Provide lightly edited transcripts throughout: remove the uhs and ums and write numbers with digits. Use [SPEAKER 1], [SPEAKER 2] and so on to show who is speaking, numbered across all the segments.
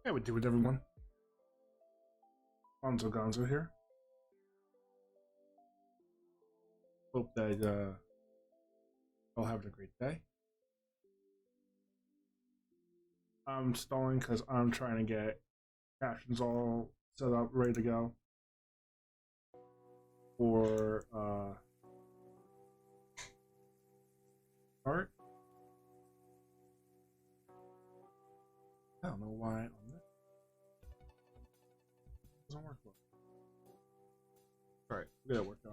[SPEAKER 1] Hey, we do it, everyone. Gonzo here. Hope that all having a great day. I'm stalling because I'm trying to get captions all set up, ready to go for start. I don't know why on this doesn't work well. All right, we gotta work on.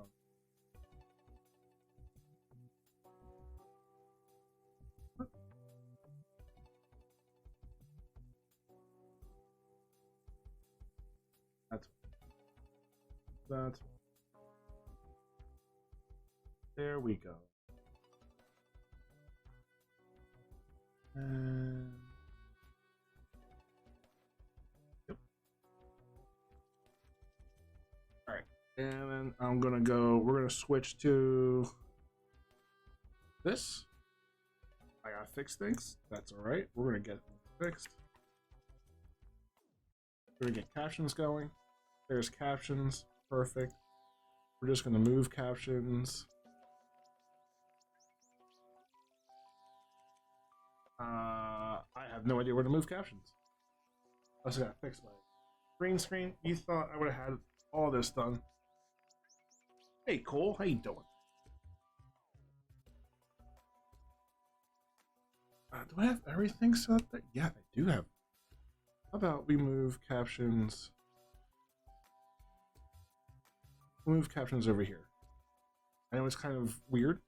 [SPEAKER 1] That's there we go. And yep. All right, and then I'm gonna go. We're gonna switch to this. I gotta fix things. That's all right. We're gonna get things fixed. We're gonna get captions going. There's captions. Perfect. We're just gonna move captions. I have no idea where to move captions. I also gotta fix my green screen. You thought I would have had all this done. Hey Cole, how you doing? Do I have everything set up? Yeah, I do have. How about we move captions? Move captions over here. I know it's kind of weird.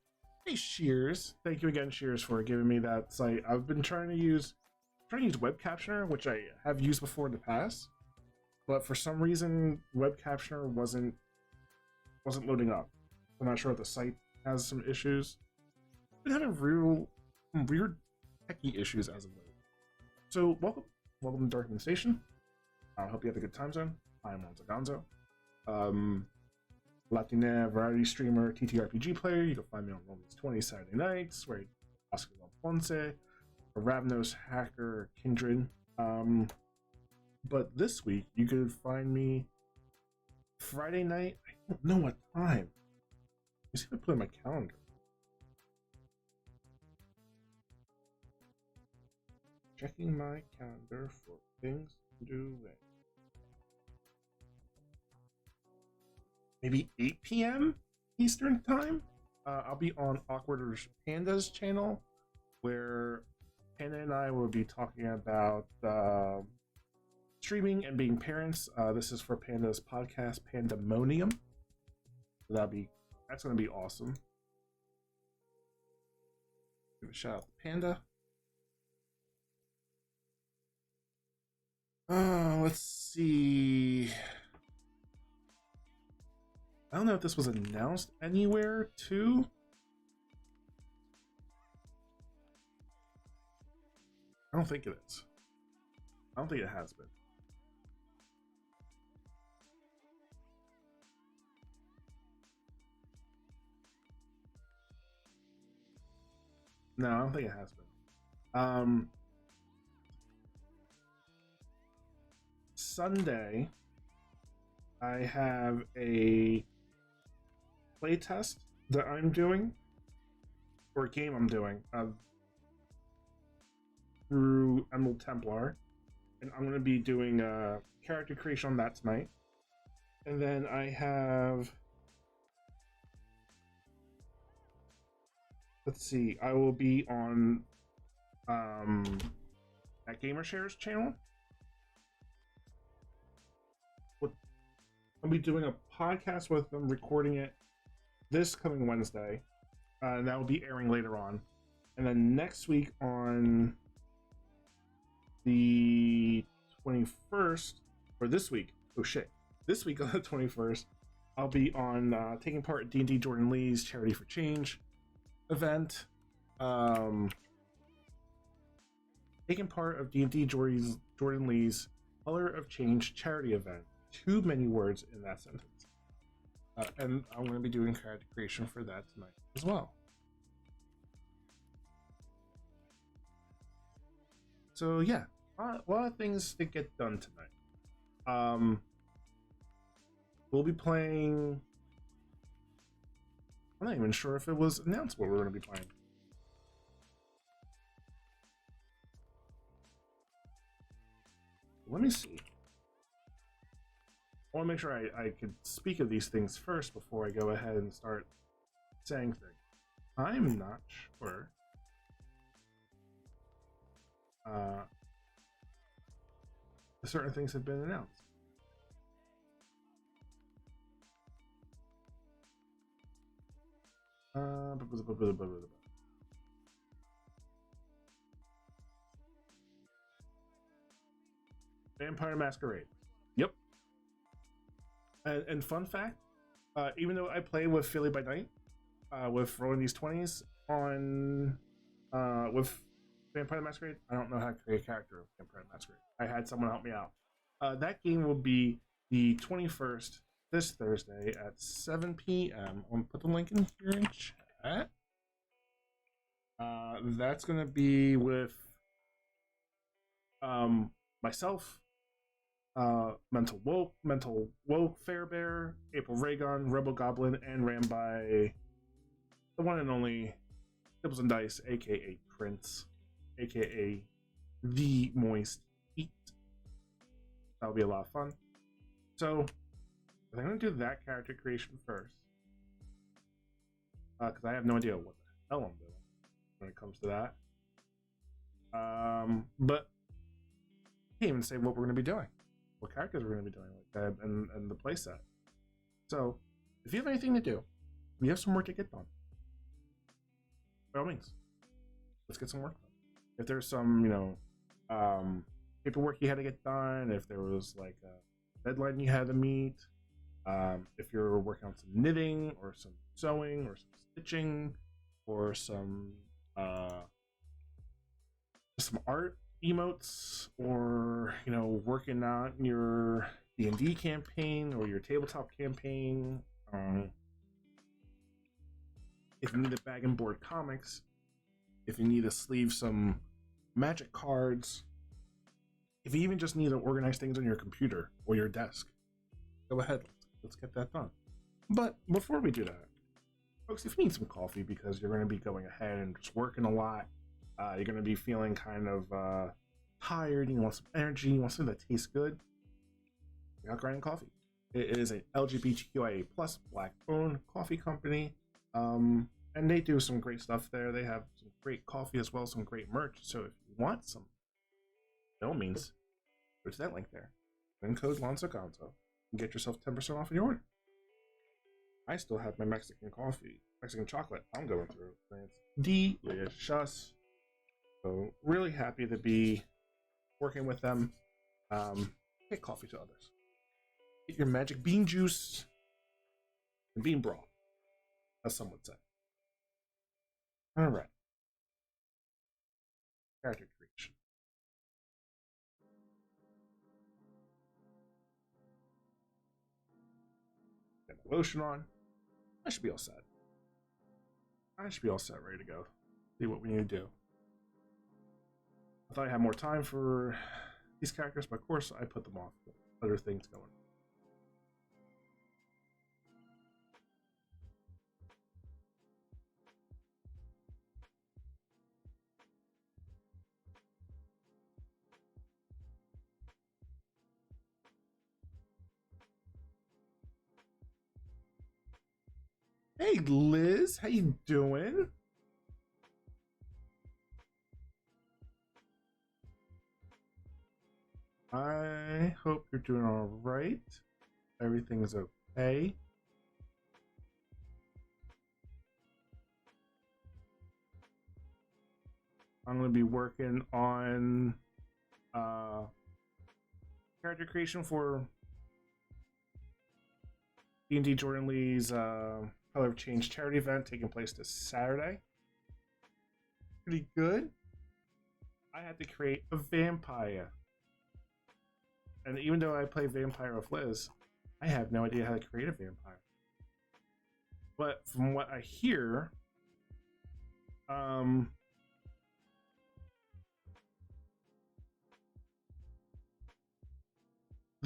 [SPEAKER 1] Hey Shears, thank you again, Shears, for giving me that site. I've been trying to use Web Captioner, which I have used before in the past, but for some reason Web Captioner wasn't loading up. I'm not sure if the site has some issues. Been having weird techie issues as of late. So welcome to Darkmoon Station. I hope you have a good time zone. I'm Gonzo. Latina variety streamer, TTRPG player. You can find me on rd20s Saturday nights, where Oscar Ponce, a Ravnos hacker, Kindred. But this week you could find me Friday night. I don't know what time. Let me see if I put in my calendar. Checking my calendar for things to do. Maybe 8 p.m. Eastern time. I'll be on Awkward Panda's channel, where Panda and I will be talking about streaming and being parents. This is for Panda's podcast, Pandemonium. That's gonna be awesome. Give a shout out to Panda. Let's see. I don't know if this was announced anywhere too. I don't think it is. I don't think it has been. No, I don't think it has been. Sunday, I have a playtest that I'm doing, or a game I'm doing, through Emerald Templar, and I'm going to be doing character creation on that tonight. And then I have, let's see, I will be on at GamerShare's channel. I'll be doing a podcast with them, recording it this coming Wednesday, and that will be airing later on. And then next week on the 21st, or this week, this week on the 21st, I'll be on taking part in D&D Jordan Lee's Charity for Change event. Taking part of D&D Jordan Lee's Color of Change charity event. Too many words in that sentence. And I'm going to be doing character creation for that tonight as well. So yeah, A lot of things to get done tonight. We'll be playing. I'm not even sure if it was announced what we're going to be playing. Let me see. I want to make sure I could speak of these things first before I go ahead and start saying things. I'm not sure. Certain things have been announced. Vampire Masquerade. Yep. And fun fact, even though I play with Philly by Night, with rolling these 20s on with Vampire Masquerade, I don't know how to create a character of Vampire Masquerade. I had someone help me out. That game will be the 21st, this Thursday at 7 p.m. I'm gonna put the link in here in chat. That's gonna be with myself, Mental Woke, Fairbear, April Raygon, Rebel Goblin, and ran by the one and only Dibbles and Dice, aka Prince, aka The Moist Eat. That'll be a lot of fun. So I'm gonna do that character creation first, because I have no idea what the hell I'm doing when it comes to that. But I can't even say what we're gonna be doing, what characters we're gonna be doing, like that, and the playset. So if you have anything to do, we have some work to get done. By all means, let's get some work done. If there's some, paperwork you had to get done, if there was like a deadline you had to meet, if you're working on some knitting or some sewing or some stitching or some art emotes, or working on your D&D campaign or your tabletop campaign, if you need a bag and board comics, if you need to sleeve some magic cards, if you even just need to organize things on your computer or your desk, go ahead, let's get that done. But before we do that, folks, if you need some coffee because you're going to be going ahead and just working a lot, you're going to be feeling kind of tired, you want some energy, you want something that tastes good, check out Grinding Coffee. It is an LGBTQIA+ Black-owned coffee company, and they do some great stuff there. They have some great coffee as well, some great merch. So if you want some, by all means, go to that link there. Then code LonzoGonzo and get yourself 10% off your order. I still have my Mexican chocolate I'm going through, and it's delicious. So really happy to be working with them. Get coffee to others. Get your magic bean juice and bean broth, as some would say. All right. Character creation. Get my lotion on. I should be all set. Ready to go. See what we need to do. I thought I had more time for these characters, but of course I put them off with other things going. Hey Liz, how you doing? I hope you're doing all right. Everything's okay. I'm going to be working on character creation for D&D Jordan Lee's Color of Change charity event taking place this Saturday. Pretty good. I had to create a vampire. And even though I play Vampire with Liz, I have no idea how to create a vampire. But from what I hear,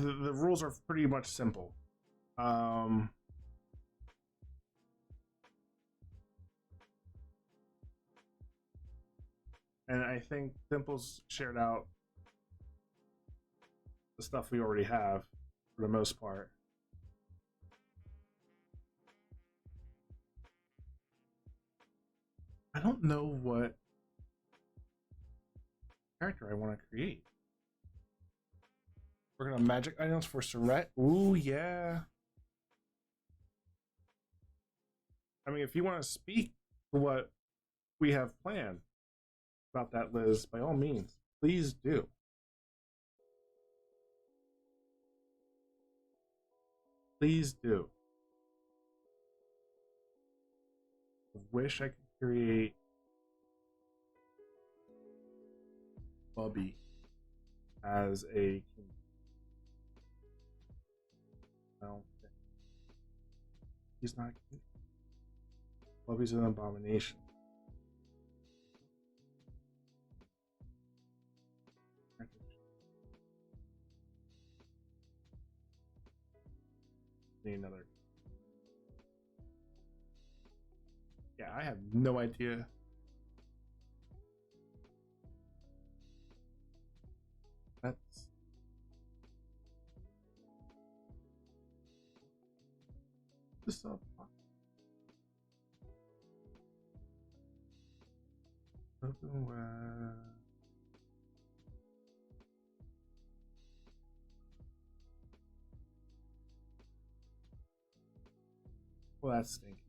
[SPEAKER 1] the rules are pretty much simple. And I think Dimple's shared out the stuff we already have for the most part. I don't know what character I want to create. We're gonna magic items for Surette. Ooh, yeah. I mean, if you want to speak to what we have planned about that, Liz, by all means, please do. Please do. I wish I could create Bubby as a king. No, he's not king. Bubby's an abomination. Need another. Yeah, I have no idea. That's this up. Open web. Well, that's stinky.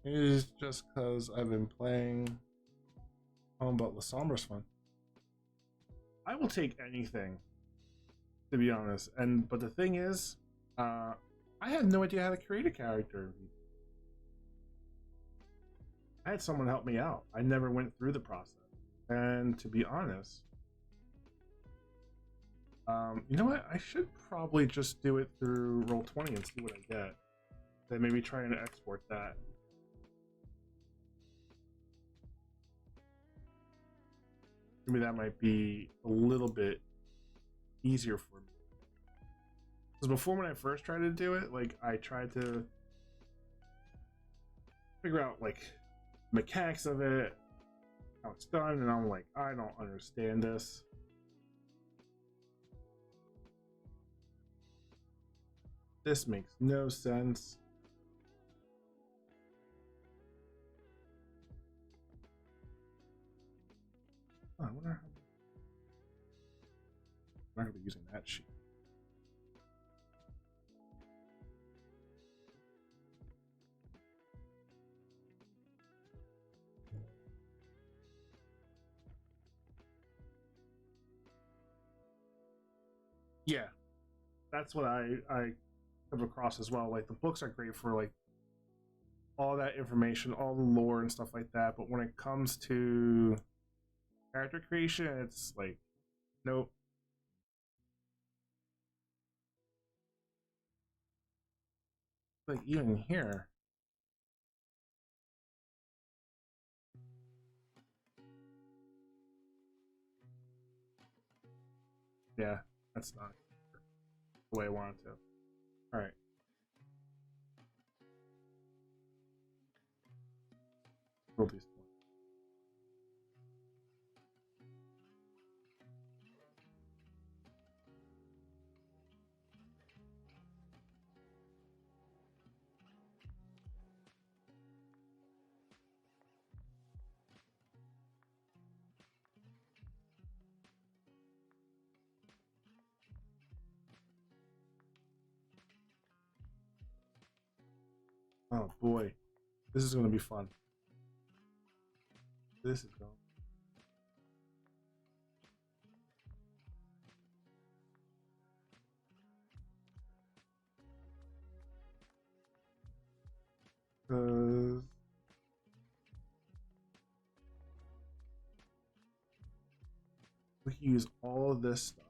[SPEAKER 1] It is just because I've been playing but Lasombra's fun. I will take anything, to be honest. But the thing is, I had no idea how to create a character. I had someone help me out. I never went through the process. And to be honest, you know what? I should probably just do it through Roll20 and see what I get. Then maybe try and export that. Maybe that might be a little bit easier for me. Because before, when I first tried to do it, like, I tried to figure out, like, mechanics of it, how it's done, and I'm like, I don't understand this. This makes no sense. Oh, I wonder how... I'm not going to be using that sheet. Yeah, that's what I come across as well. Like, the books are great for, like, all that information, all the lore and stuff like that, but when it comes to character creation, it's like, nope. Like, even here, yeah, that's not the way I want it to. All right. Roll these points. Oh boy, this is going to be fun. This is going. We can use all of this stuff.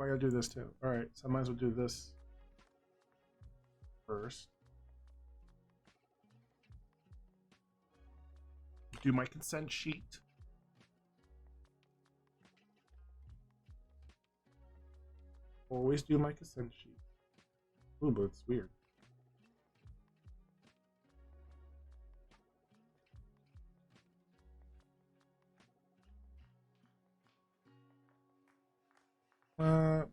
[SPEAKER 1] I gotta do this too. Alright, so I might as well do this first. Do my consent sheet. Always do my consent sheet. Ooh, but it's weird.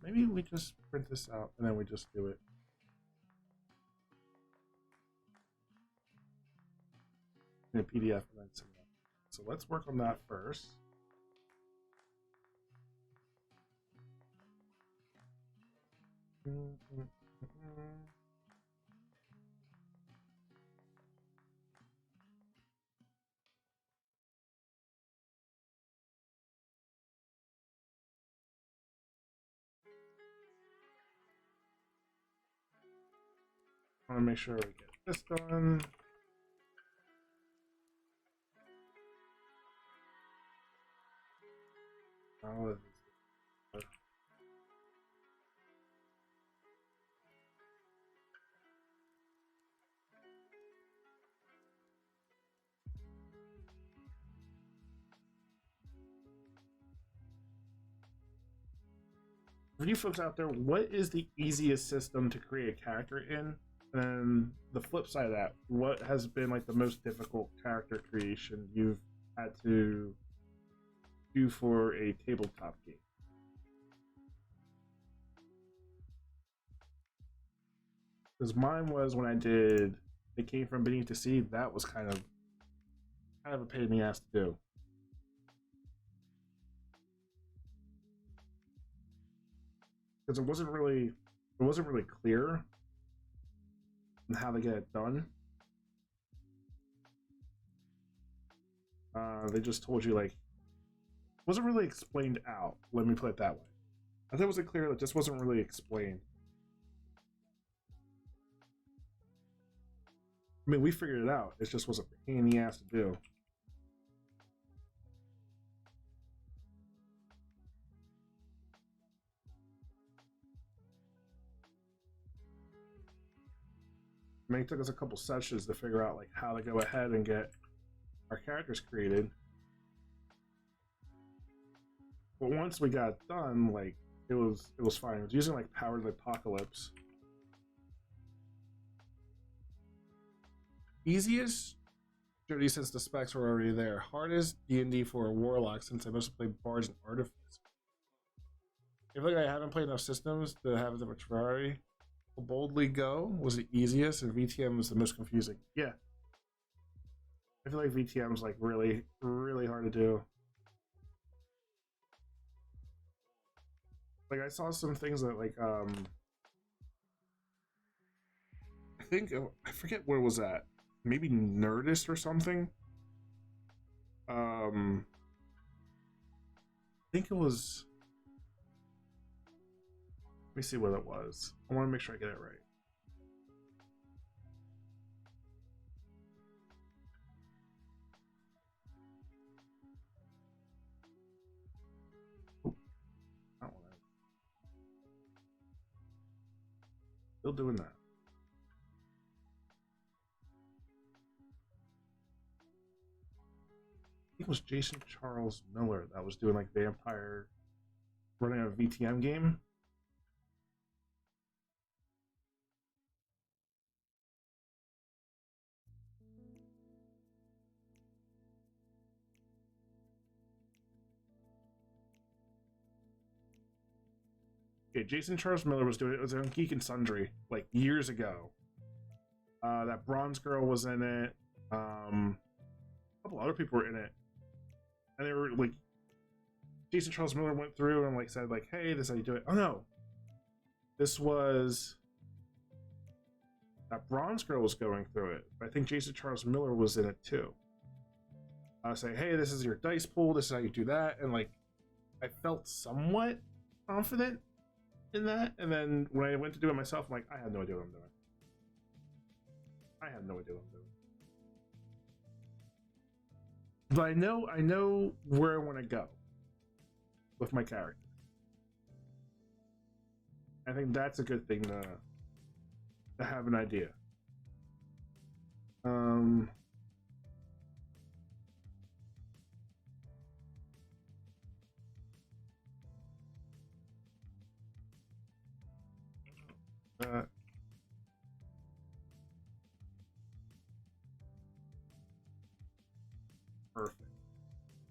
[SPEAKER 1] Maybe we just print this out and then we just do it. In a PDF and then send it out. So let's work on that first. I want to make sure we get this done. Oh, for you folks out there, what is the easiest system to create a character in? And the flip side of that, what has been like the most difficult character creation you've had to do for a tabletop game? Because mine was when I did It Came From Beneath the Sea, that was kind of a pain in the ass to do. Because it wasn't really clear on how to get it done. They just told you, like, it wasn't really explained out. Let me put it that way. I thought it wasn't clear. It just wasn't really explained. I mean, we figured it out. It just was a pain in the ass to do. I mean, it took us a couple sessions to figure out like how to go ahead and get our characters created. But once we got done, like it was fine. It was using like Powered Apocalypse. Easiest, Jody, since the specs were already there. Hardest, D&D for a warlock, since I mostly play bards and artificers. I feel like I haven't played enough systems to have that much variety. Boldly Go was the easiest, and VTM was the most confusing. Yeah, I feel like VTM is like really hard to do. Like I saw some things that like I think I forget where it was at. Maybe Nerdist or something. I think it was. Let me see what it was. I want to make sure I get it right. Oop, not one. Still doing that. I think it was Jason Charles Miller that was doing like vampire, running a VTM game. Okay, Jason Charles Miller was doing it. It was on Geek and Sundry like years ago. That Bronze Girl was in it. A couple other people were in it, and they were like, Jason Charles Miller went through and like said like, "Hey, this is how you do it." Oh no, this was that Bronze Girl was going through it. I think Jason Charles Miller was in it too. I say, "Hey, this is your dice pool. This is how you do that," and like, I felt somewhat confident in that, and then when I went to do it myself, I'm like, I have no idea what I'm doing. I have no idea what I'm doing. But I know where I want to go with my character. I think that's a good thing to have an idea. Uh, Perfect.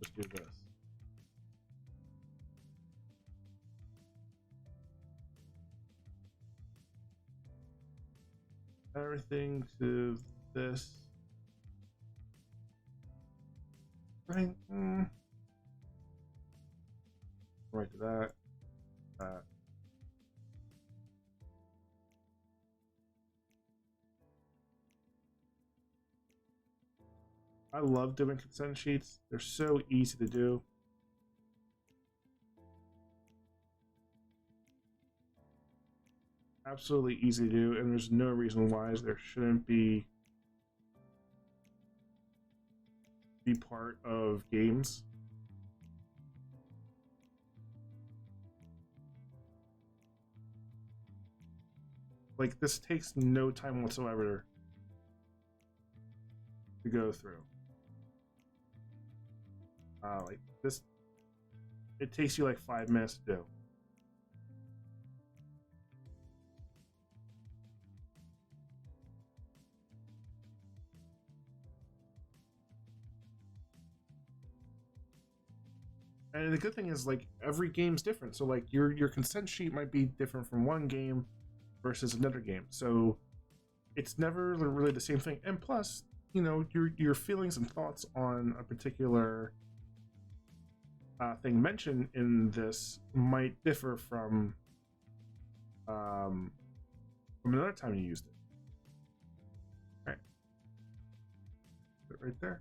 [SPEAKER 1] Let's do this. Everything to this. Right. Right to that. I love doing consent sheets. They're so easy to do. Absolutely easy to do, and there's no reason why there shouldn't be part of games. Like, this takes no time whatsoever to go through. Like this, it takes you like 5 minutes to do. And the good thing is, like, every game's different. So like your consent sheet might be different from one game versus another game. So it's never really the same thing. And plus, you know, your feelings and thoughts on a particular thing mentioned in this might differ from another time you used it. All right, put it right there.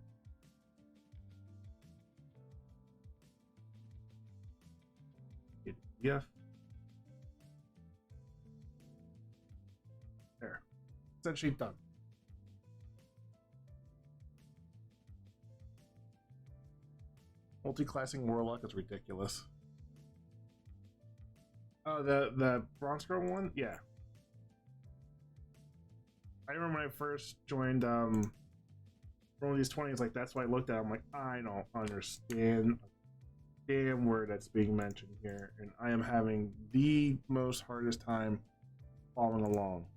[SPEAKER 1] Yeah. There. Essentially done. Multi-classing Warlock is ridiculous. Oh, the Bronze Girl one? Yeah. I remember when I first joined one of these 20s, like, that's why I looked at it. I'm like, I don't understand a damn word that's being mentioned here, and I am having the most hardest time following along.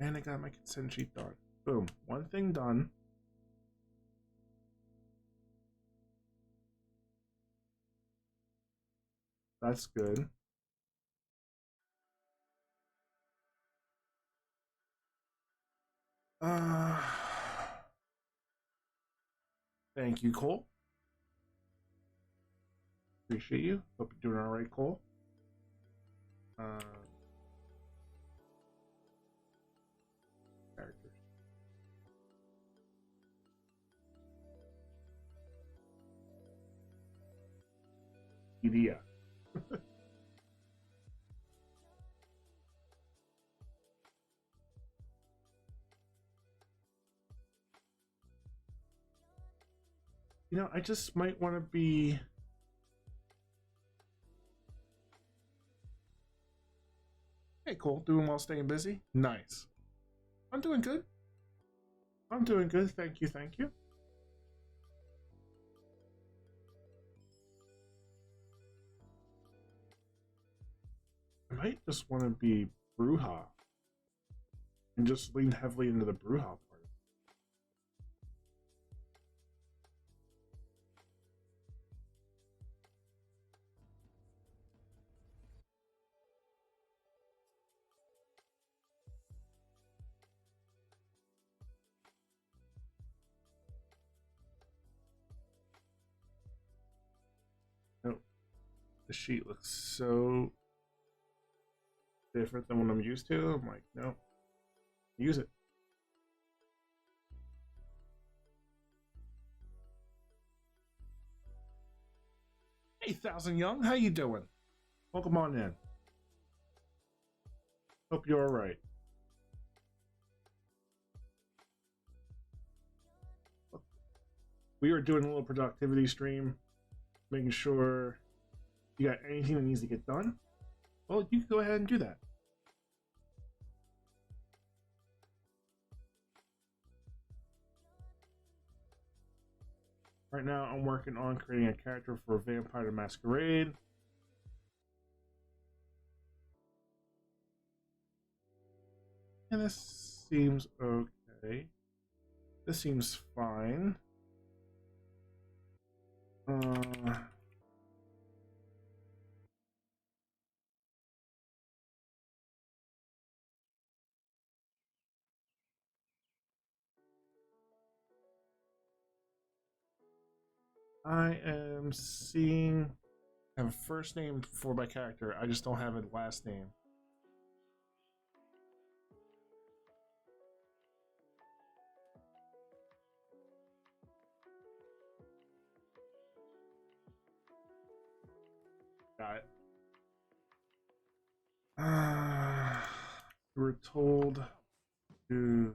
[SPEAKER 1] And I got my consent sheet done. Boom. One thing done. That's good. Thank you, Cole. Appreciate you. Hope you're doing all right, Cole. Characters. Idea. You know, I just might want to be... Hey, Cole, doing well, staying busy? Nice. I'm doing good. I'm doing good, thank you, thank you. I might just want to be Bruja and just lean heavily into the Bruja part. Nope. The sheet looks so different than what I'm used to. I'm like, no, use it. Hey, Thousand Young, how you doing? Welcome on in. Hope you're all right. we are doing a little productivity stream, making sure you got anything that needs to get done. Well, you can go ahead and do that. Right now, I'm working on creating a character for Vampire the Masquerade. And this seems okay. This seems fine. I am seeing I have a first name for my character. I just don't have a last name. Got it. We were told to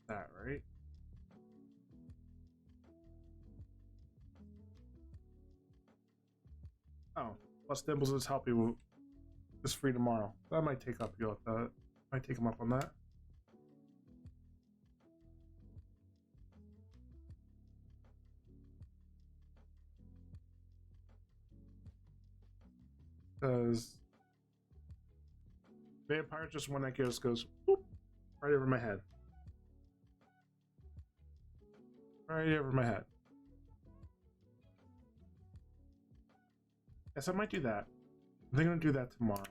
[SPEAKER 1] that, right? Oh, plus Dimples is helping with is free tomorrow. That might take up you. Might take him up on that. Because Vampire just one that goes whoop, right over my head. Right over my head. Yes, I might do that. I think I'm gonna do that tomorrow.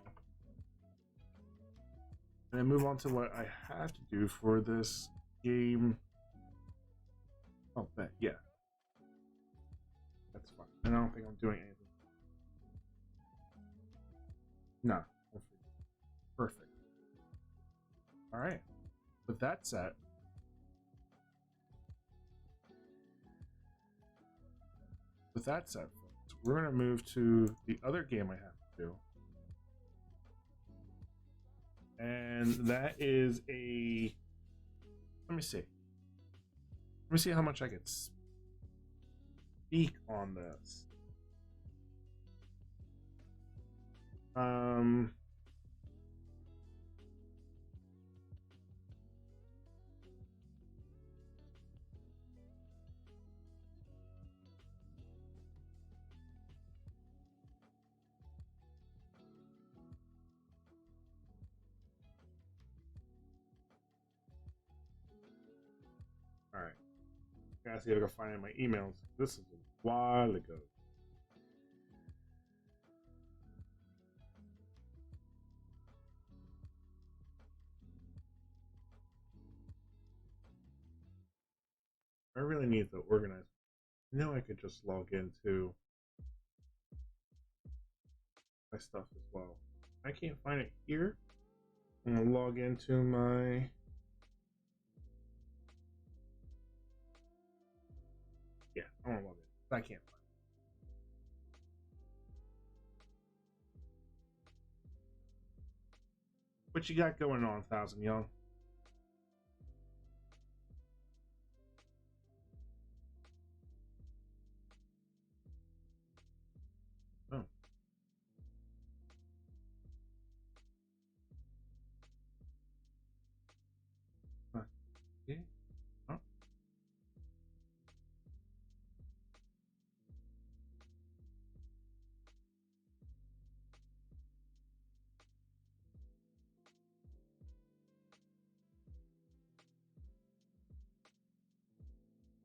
[SPEAKER 1] And then move on to what I have to do for this game. Oh, bet, yeah. That's fine. And I don't think I'm doing anything. No. Perfect. Alright. With that set, folks, we're going to move to the other game I have to do. And that is a... Let me see. Let me see how much I can speak on this. Alright. Gotta see if I can find in my emails. This is a while ago. I really need to organize. I know I could just log into my stuff as well. I can't find it here. I'm gonna log into my I want to log in. I can't find it. What you got going on, Thousand Young? Oh. Huh. Yeah. Huh.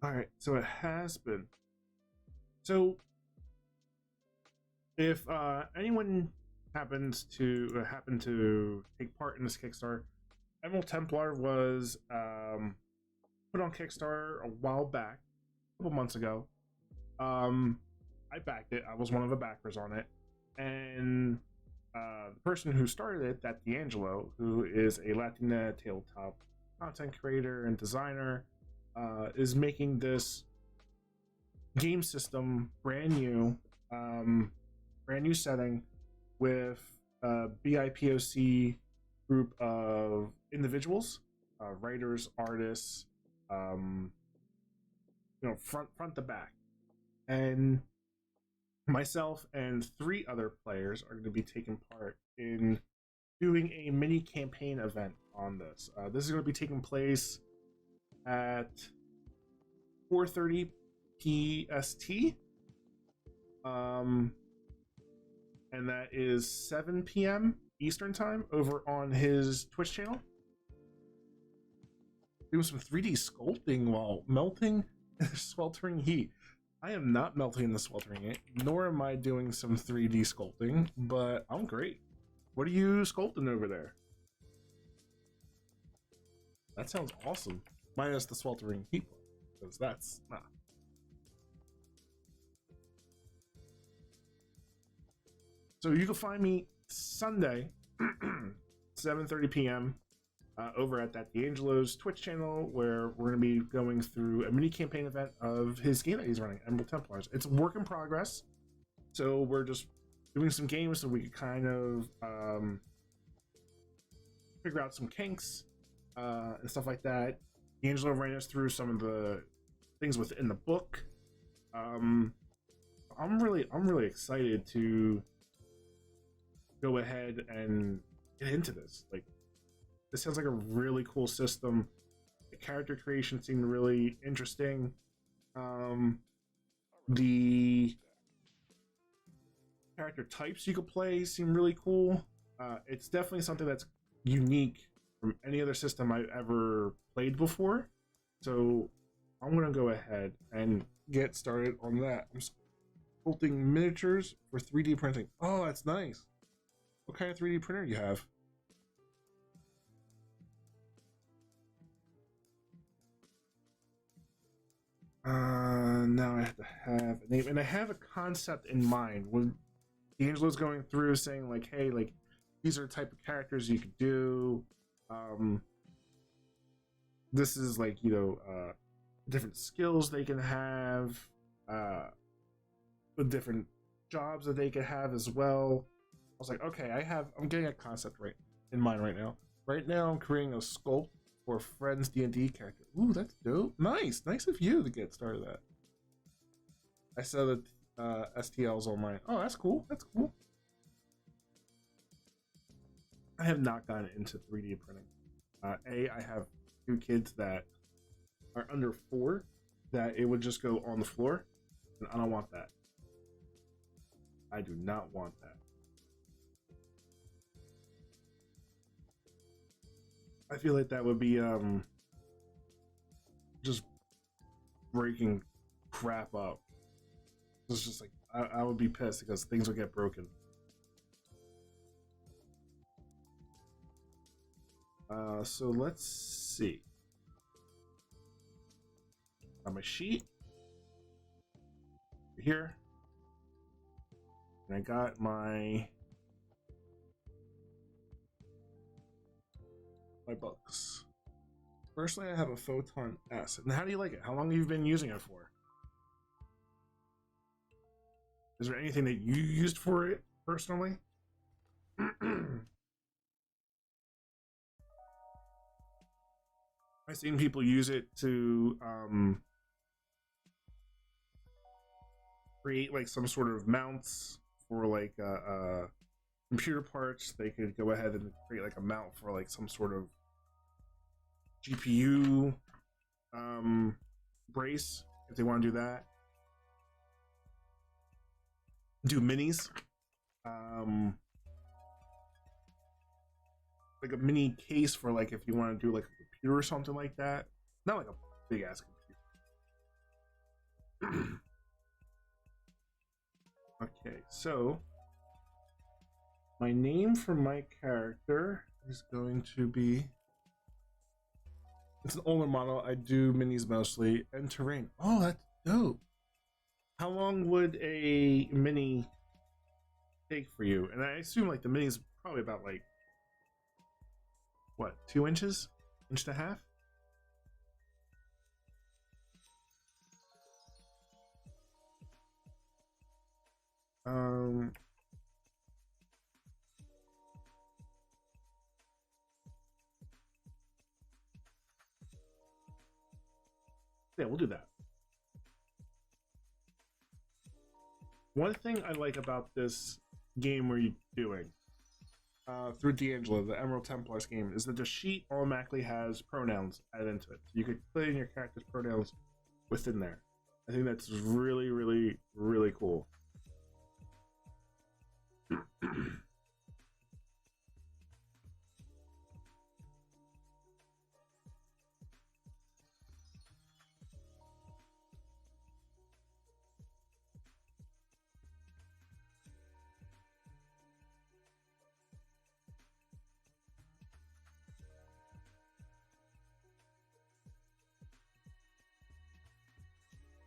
[SPEAKER 1] All right, so it has been. So, if anyone happen to take part in this Kickstarter, Emerald Templar was put on Kickstarter a while back, a couple months ago. I backed it. I was one of the backers on it, and the person who started it, that D'Angelo, who is a Latina tabletop content creator and designer, is making this game system brand new setting with a BIPOC group of individuals, writers, artists, front to back. And myself and 3 other players are going to be taking part in doing a mini campaign event on this. This is going to be taking place at 4:30 PST, and that is 7 p.m. Eastern time over on his Twitch channel. Doing some 3D sculpting while melting in the sweltering heat. I am not melting in the sweltering heat, nor am I doing some 3D sculpting, but I'm great. What are you sculpting over there? That sounds awesome. Minus the sweltering heat, because that's nah. So you can find me Sunday, 7:30 p.m. Over at that D'Angelo's Twitch channel, where we're going to be going through a mini campaign event of his game that he's running, Emerald Templars. It's a work in progress, so we're just doing some games so we can kind of figure out some kinks and stuff like that. D'Angelo ran us through some of the things within the book. I'm really excited to go ahead and get into this. Like, this sounds like a really cool system. The character creation seemed really interesting. The character types you could play seem really cool. It's definitely something that's unique from any other system I've ever played before. So I'm gonna go ahead and get started on that. I'm sculpting miniatures for 3D printing. Oh, that's nice. What kind of 3D printer do you have? Now I have to have a name, and I have a concept in mind. When D'Angelo's going through saying like, hey, like, these are the type of characters you could do. This is like, different skills they can have, the different jobs that they could have as well. I was like, okay, I'm getting a concept right in mind right now. Right now, I'm creating a sculpt for a friend's D&D character. Ooh, that's dope. Nice of you to get started that. I saw that STL's on mine. Oh, that's cool. I have not gotten into 3D printing. I have 2 kids that are under 4 that it would just go on the floor, and I don't want that. I do not want that. I feel like that would be just breaking crap up. It's just like I would be pissed because things would get broken. So let's see. Got my sheet here, and I got my books. Personally, I have a Photon S. And how do you like it? How long have you been using it for? Is there anything that you used for it personally? I've seen people use it to create like some sort of mounts for like computer parts. They could go ahead and create like a mount for like some sort of GPU brace if they want to do that. Do minis, like a mini case for like if you want to do like a computer or something like that. Not like a big ass computer. Okay, so my name for my character is going to be, it's an older model. I do minis mostly, and terrain. Oh, that's dope. How long would a mini take for you? And I assume like the mini is probably about like, what, 2 inches? Inch and a half? Yeah, we'll do that. One thing I like about this game where you're doing through D'Angelo, the Emerald Templars game, is that the sheet automatically has pronouns added into it. So you could put in your character's pronouns within there. I think that's really, really, really cool.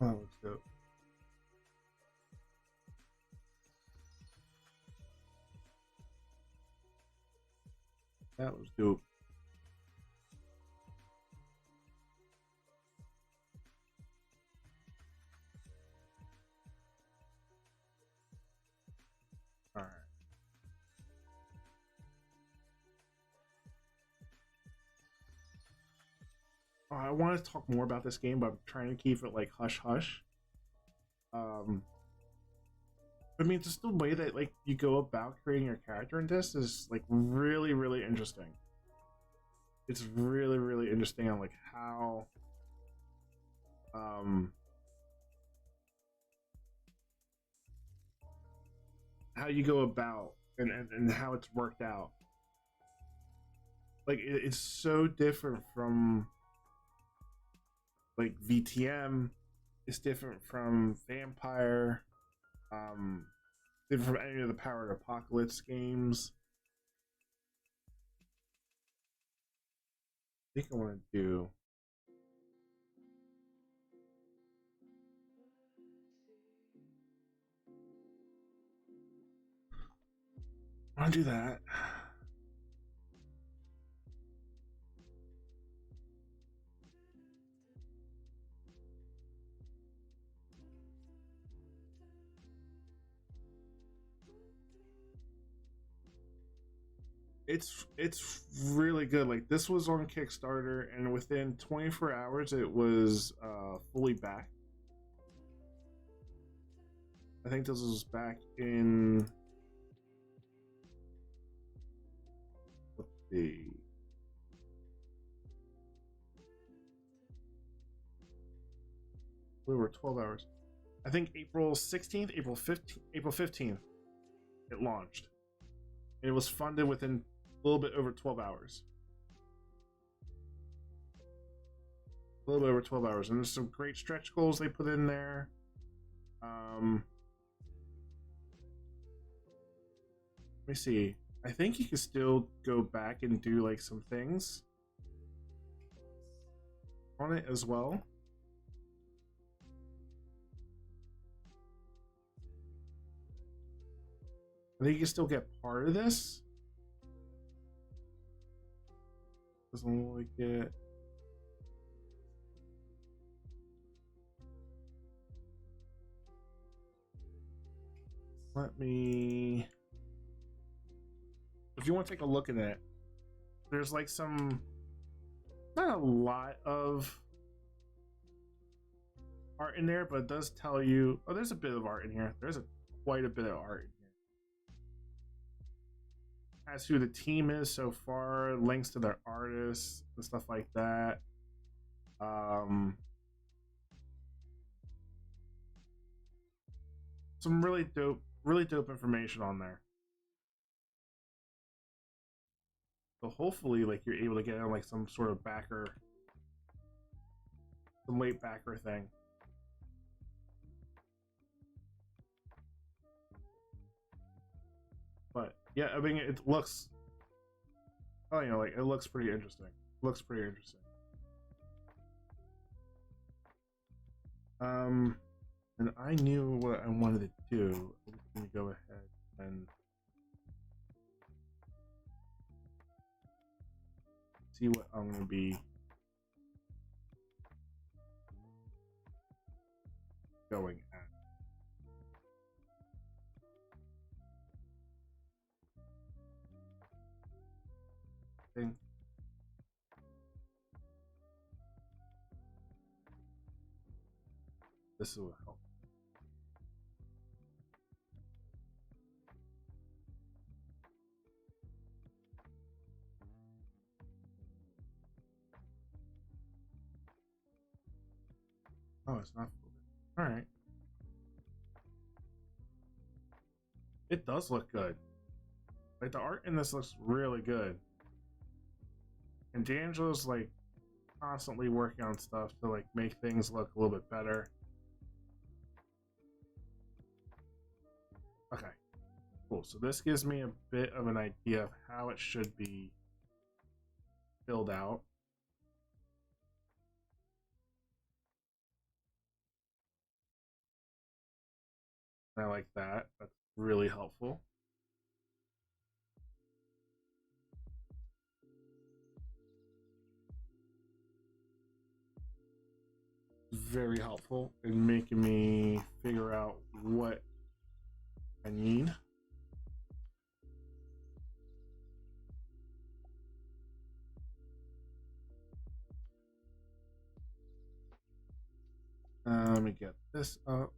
[SPEAKER 1] Oh, that looks dope. That was dope. All right. I want to talk more about this game, but I'm trying to keep it like hush hush. I mean, just the way that like you go about creating your character in this is like really, really interesting. It's really, really interesting on like how you go about and how it's worked out. Like it's so different from like VTM. It's different from Vampire. Different from any of the Powered Apocalypse games. I think I want to do. I want to do that. It's really good. Like this was on Kickstarter, and within 24 hours, it was fully back. I think this was back in. Let's see. We were 12 hours. I think April 16th, April 15th, April 15th, it launched. And it was funded within a little bit over 12 hours. A little bit over 12 hours. And there's some great stretch goals they put in there. Let me see. I think you can still go back and do like some things on it as well. I think you can still get part of this. Doesn't look like it. Let me. If you want to take a look at it, there's like some. Not a lot of art in there, but it does tell you. Oh, there's a bit of art in here. There's quite a bit of art in here. As who the team is so far, links to their artists and stuff like that. Some really dope information on there. So hopefully, like you're able to get on like some sort of backer, some late backer thing. But yeah, I mean, it looks. Oh, you know, like it looks pretty interesting. Looks pretty interesting. And I knew what I wanted to do. I'm just gonna go ahead and see what I'm gonna be going at. I think This will help. Oh, it's not. All right. It does look good. Like the art in this looks really good. And D'Angelo's like constantly working on stuff to like make things look a little bit better. Okay. Cool. So this gives me a bit of an idea of how it should be filled out. I like that. That's really helpful. Very helpful in making me figure out what I need. Let me get this up.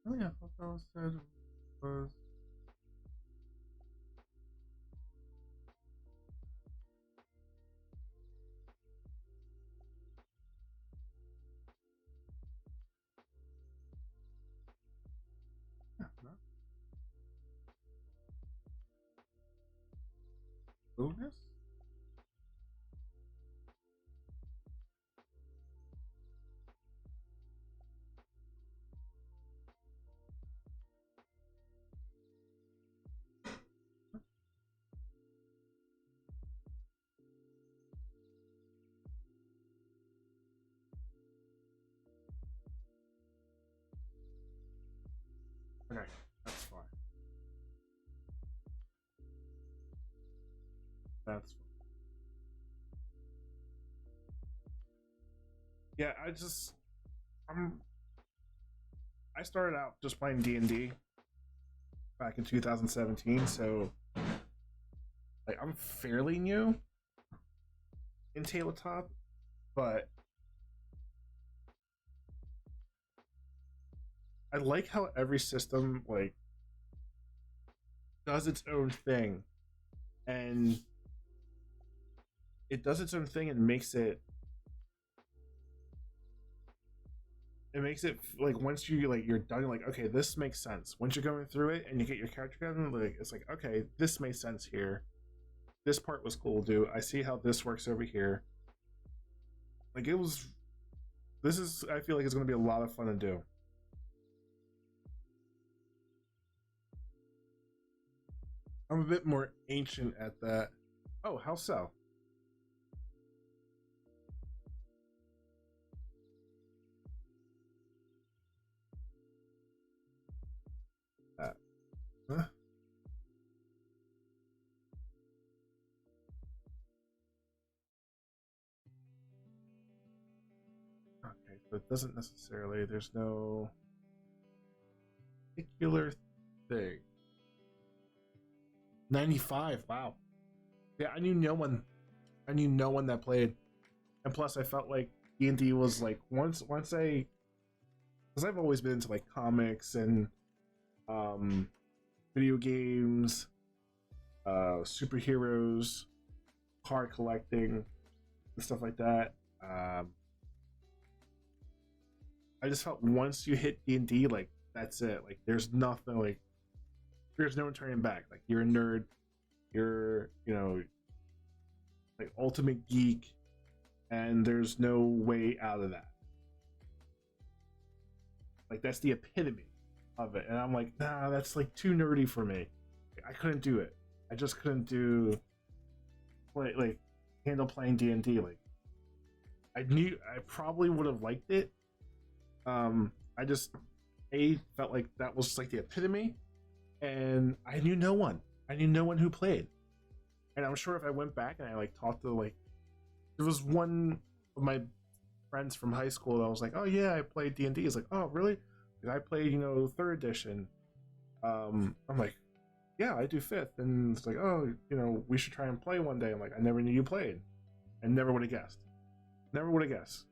[SPEAKER 1] Oh yeah, I thought that was said was. Yeah, no. Bonus? Okay, that's fine. That's fine. Yeah, I started out just playing D&D back in 2017, so like I'm fairly new in tabletop, but I like how every system like does its own thing, and it does its own thing and makes it like once you like you're done, you're like, okay, this makes sense. Once you're going through it and you get your character done, like it's like, okay, this makes sense here. This part was cool, dude. I see how this works over here. Like it was. This is. I feel like it's going to be a lot of fun to do. I'm a bit more ancient at that. Oh, how so? Huh? Okay, so it doesn't necessarily. There's no particular thing. 95. Wow. Yeah, I knew no one. I knew no one that played, and plus, I felt like D&D was like once I, because I've always been into like comics and um, video games, superheroes, card collecting, and stuff like that. I just felt once you hit D&D, like that's it. Like there's nothing like there's no turning back. Like you're a nerd, you're like ultimate geek, and there's no way out of that. Like that's the epitome of it, and I'm like, nah, that's like too nerdy for me. I couldn't do it. I just couldn't do like handle playing D&D. Like I probably would have liked it. I just felt like that was like the epitome, and I knew no one. I knew no one who played, and I'm sure if I went back and I like talked to like, there was one of my friends from high school that was like, oh yeah, I played D&D. He's like, oh really? And I played third edition. I'm like, yeah, I do fifth, and it's like, oh, you know, we should try and play one day. I'm like, I never knew you played. I never would have guessed. Never would have guessed.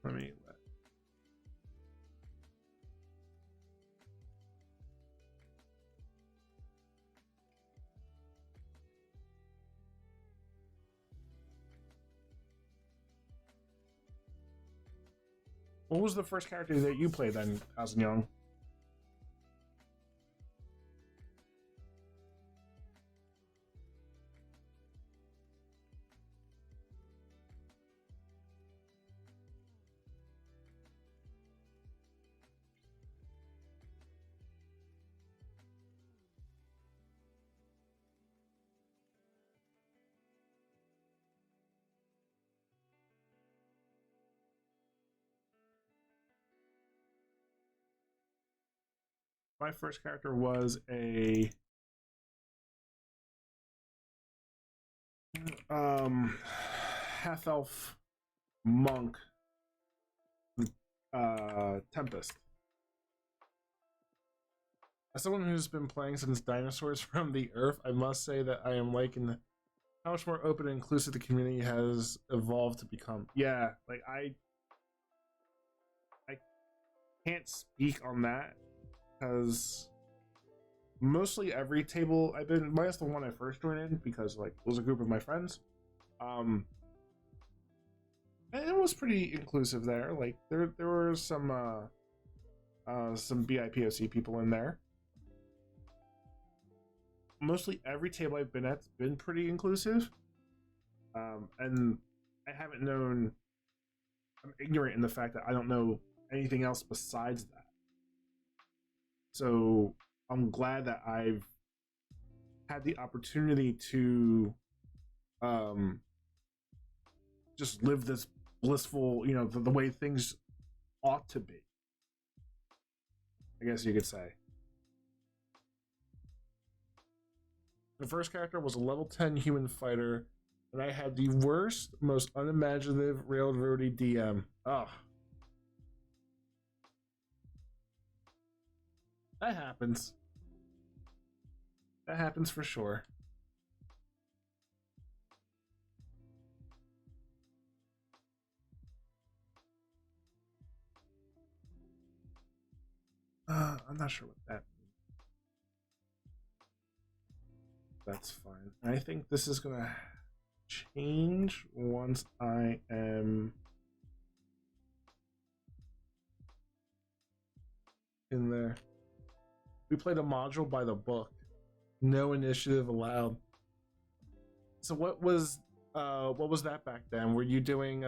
[SPEAKER 1] Let me. What was the first character that you played then, as young? My first character was a half elf monk, Tempest. As someone who's been playing since Dinosaurs from the Earth, I must say that I am liking how much more open and inclusive the community has evolved to become. Yeah, like I can't speak on that because mostly every table I've been, minus the one I first joined in because like it was a group of my friends, and it was pretty inclusive there. Like there were some BIPOC people in there. Mostly every table I've been at's been pretty inclusive, and I haven't known. I'm ignorant in the fact that I don't know anything else besides that. So I'm glad that I've had the opportunity to just live this blissful, you know, the way things ought to be, I guess you could say. The first character was a level 10 human fighter, and I had the worst, most unimaginative railroady DM. Oh. That happens. That happens for sure. I'm not sure what that means. That's fine. I think this is gonna change once I am in there. We played a module by the book. No initiative allowed. So what was that back then? Were you doing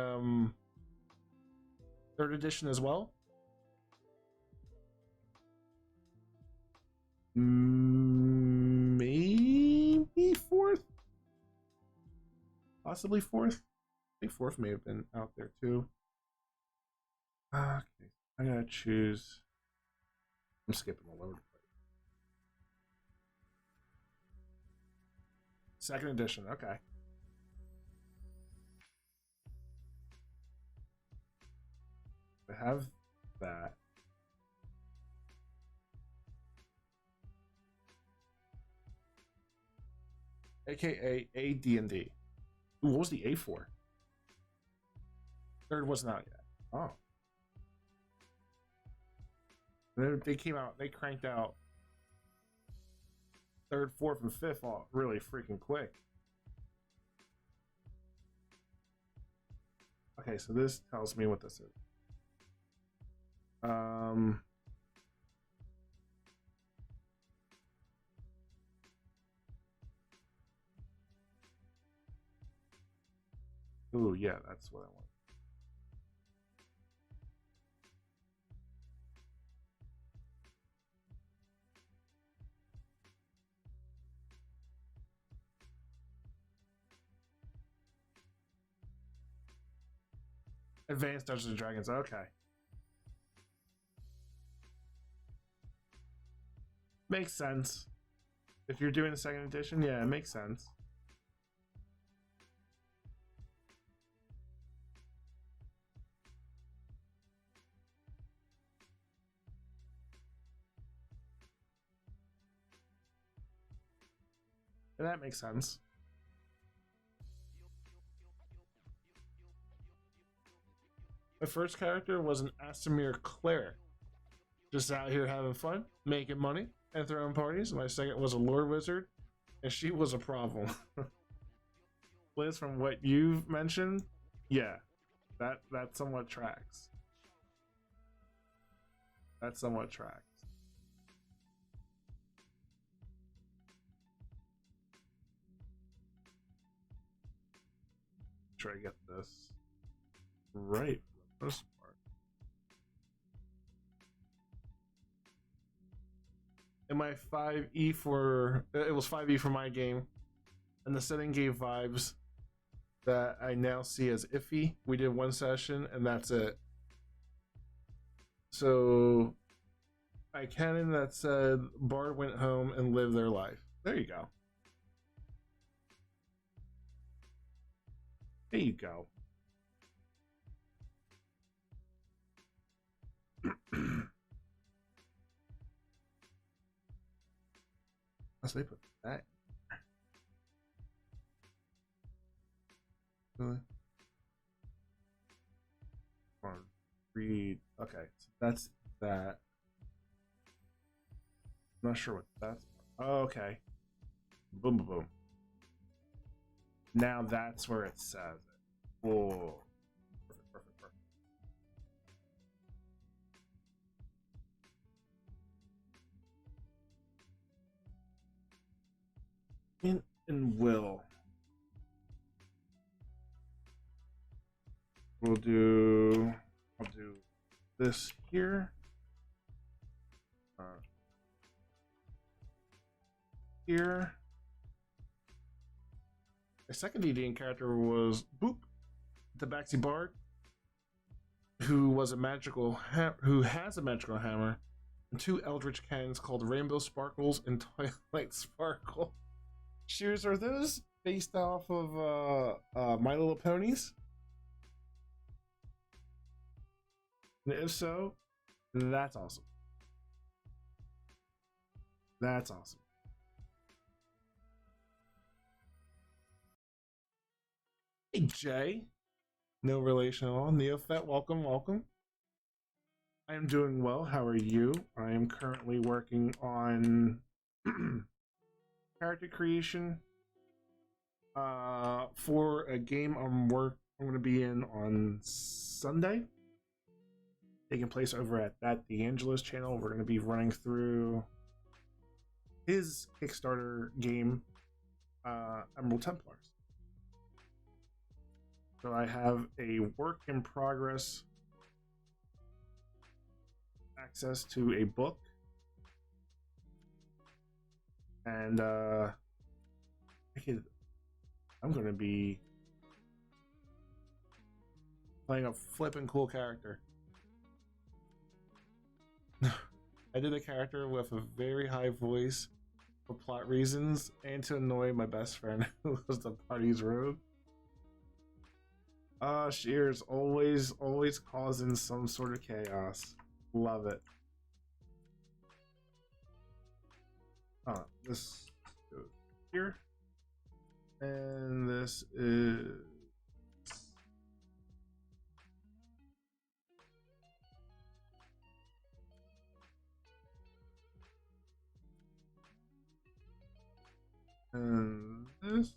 [SPEAKER 1] third edition as well? Maybe fourth? Possibly fourth? I think fourth may have been out there too. Okay, I gotta choose. I'm skipping the load. Second edition, okay. I have that. AKA AD&D. What was the A for? Third wasn't out yet. Oh. They came out, they cranked out third, fourth, and fifth all really freaking quick. Okay, so this tells me what this is. Ooh, yeah, that's what I want. Advanced Dungeons and Dragons. Okay. Makes sense. If you're doing the second edition, yeah, it makes sense. And that makes sense. My first character was an Asimir cleric, just out here having fun, making money, and throwing parties. My second was a lord wizard, and she was a problem. Liz, from what you've mentioned, yeah, that somewhat tracks. That somewhat tracks. Try to get this right for the most part. And my 5e for it was 5e for my game, and the setting gave vibes that I now see as iffy. We did one session and that's it. So I canon that said Bard went home and lived their life. There you go. There you go. Let's put that. Really? Read. Okay, so that's that. I'm not sure what that's. Oh, okay. Boom, boom, boom. Now that's where it says it. Whoa. Perfect, perfect, perfect. Int and will. I'll do this here. Here. A second DDing character was Boop, the Tabaxi Bard, who has a magical hammer, and two eldritch cannons called Rainbow Sparkles and Twilight Sparkle. Shears, are those based off of My Little Ponies? And if so, that's awesome. That's awesome. Hey Jay, no relation at all. Neophet, welcome, welcome. I am doing well. How are you? I am currently working on character creation for a game I'm going to be in on Sunday, taking place over at that D'Angelo's channel. We're going to be running through his Kickstarter game, Emerald Templars. So I have a work in progress access to a book, and I'm going to be playing a flippin' cool character. I did a character with a very high voice for plot reasons and to annoy my best friend who was the party's rogue. Shears, always causing some sort of chaos. Love it. This goes here. And this is... and this...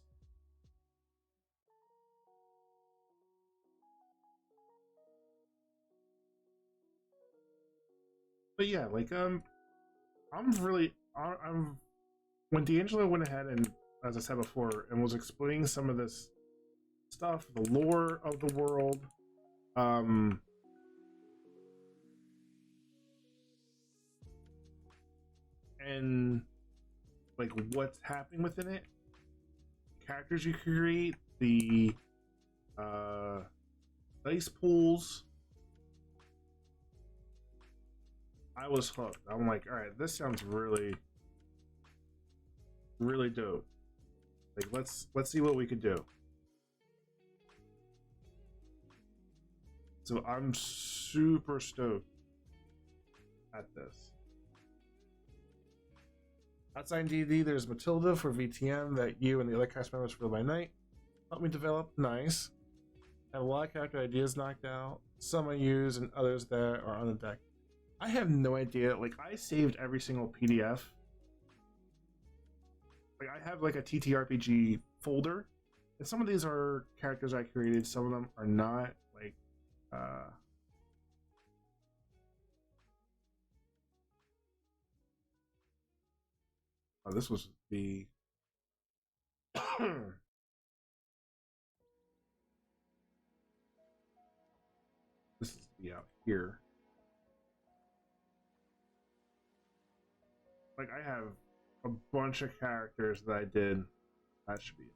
[SPEAKER 1] But yeah, like I'm when D'Angelo went ahead and, as I said before, and was explaining some of this stuff, the lore of the world, and like what's happening within it, characters you create, the dice pools. I was hooked. I'm like, all right, this sounds really, really dope. Like, let's see what we could do. So I'm super stoked at this. Outside D&D, there's Matilda for VTM that you and the other cast members for by night helped me develop. Nice. I have a lot of character ideas knocked out. Some I use and others that are on the deck. I have no idea. Like, I saved every single PDF. Like, I have like a TTRPG folder, and some of these are characters I created. Some of them are not. Like, oh, this was the. This is the out here. Like, I have a bunch of characters that I did. That should be it.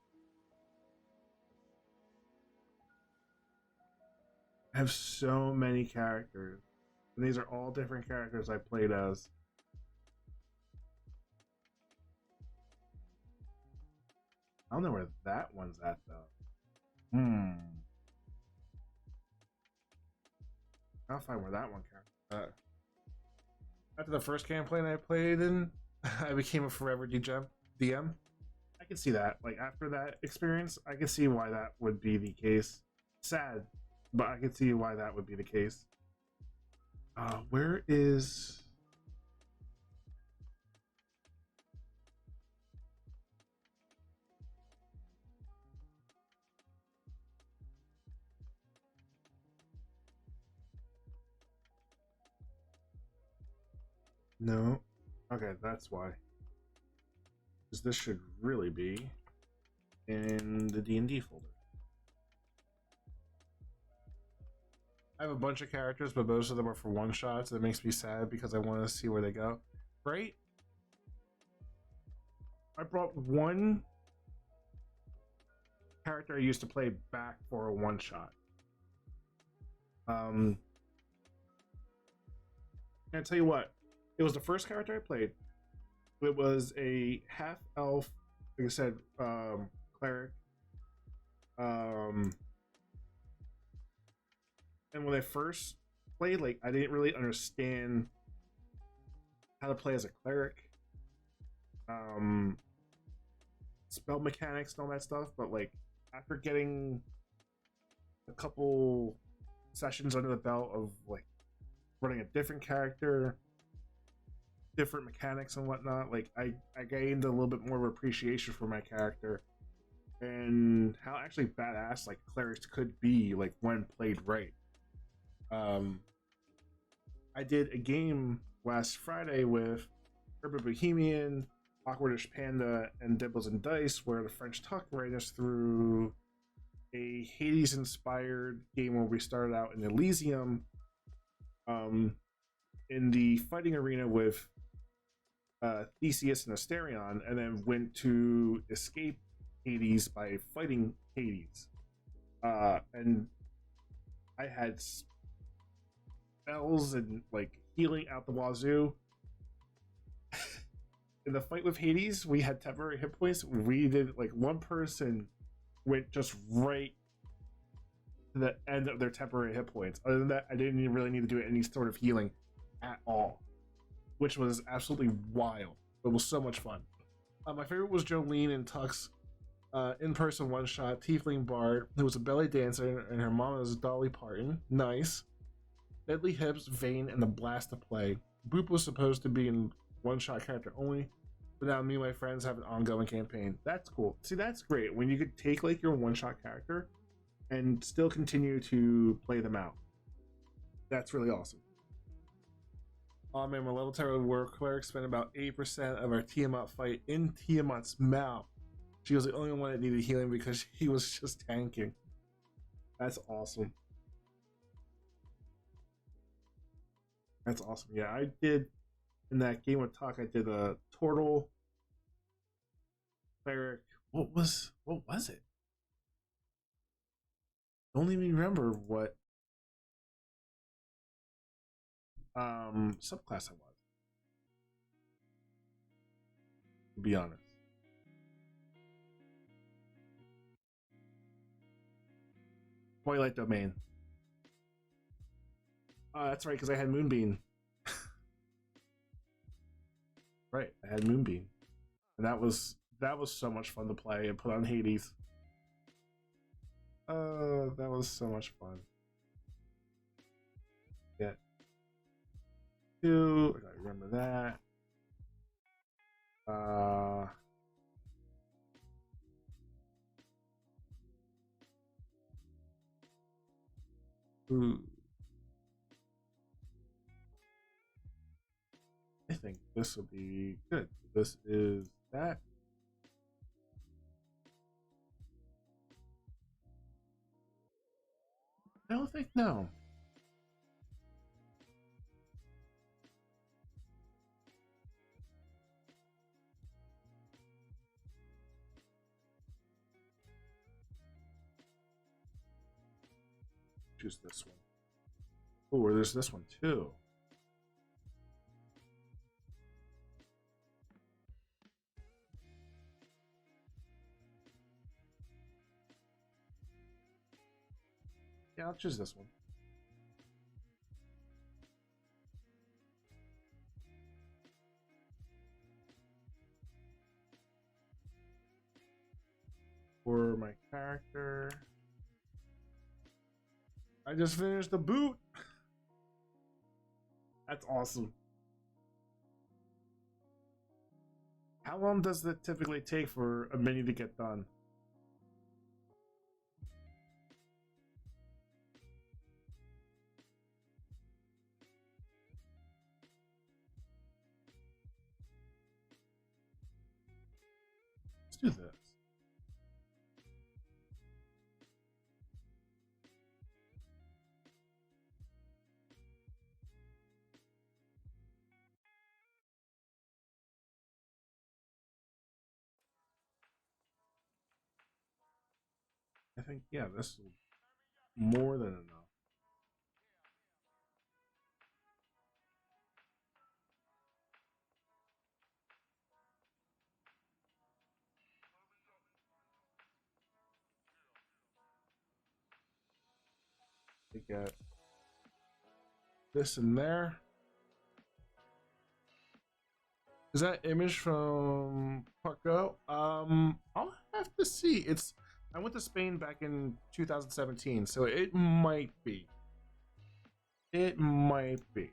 [SPEAKER 1] I have so many characters, and these are all different characters I played as. I don't know where that one's at though. I'll find where that one character. After the first campaign I played in, I became a forever DM. I can see that. Like, after that experience, I can see why that would be the case. Sad, but I can see why that would be the case. Where is... No. Okay, that's why. Because this should really be in the D&D folder. I have a bunch of characters, but most of them are for one-shots. That makes me sad because I want to see where they go. Right? I brought one character I used to play back for a one-shot. And I tell you what, it was the first character I played. It was a half-elf, like I said, cleric. And when I first played, like, I didn't really understand how to play as a cleric. Spell mechanics and all that stuff, but like after getting a couple sessions under the belt of like running a different character, different mechanics and whatnot, like I gained a little bit more of appreciation for my character and how actually badass like clerics could be, like when played right. I did a game last Friday with Urban Bohemian, Awkwardish Panda, and Dibbles and Dice, where the French Tuck ran us through a Hades-inspired game where we started out in Elysium, in the fighting arena with Theseus and Asterion, and then went to escape Hades by fighting Hades. And I had spells and like healing out the wazoo. In the fight with Hades, we had temporary hit points. We did, like, one person went just right to the end of their temporary hit points. Other than that, I didn't really need to do any sort of healing at all, which was absolutely wild. It was so much fun. My favorite was Jolene and Tuck's in-person one-shot Tiefling Bard, who was a belly dancer, and her mom was Dolly Parton. Nice. Deadly Hips, Vane, and the Blast to play. Boop was supposed to be in one-shot character only, but now me and my friends have an ongoing campaign. That's cool. See, that's great when you could take like your one-shot character and still continue to play them out. That's really awesome. Oh man, my level terror war cleric spent about 8% of our Tiamat fight in Tiamat's mouth. She was the only one that needed healing because he was just tanking. That's awesome. That's awesome. Yeah, I did in that game with Talk. I did a turtle cleric. What was it? Don't even remember what subclass I was, to be honest. Twilight Domain. That's right, because I had Moonbeam. Right, I had Moonbeam, and that was so much fun to play and put on Hades. That was so much fun. Yeah. Two. I gotta remember that. Ooh. I think this will be good. This is that. I don't think no. Choose this one. Oh, there's this one too. Yeah, I'll choose this one. For my character, I just finished the boot. That's awesome. How long does it typically take for a mini to get done? Let's do this. I think, yeah, this is more than enough. We got this in there. Is that image from Parco? I'll have to see. I went to Spain back in 2017, so it might be. It might be.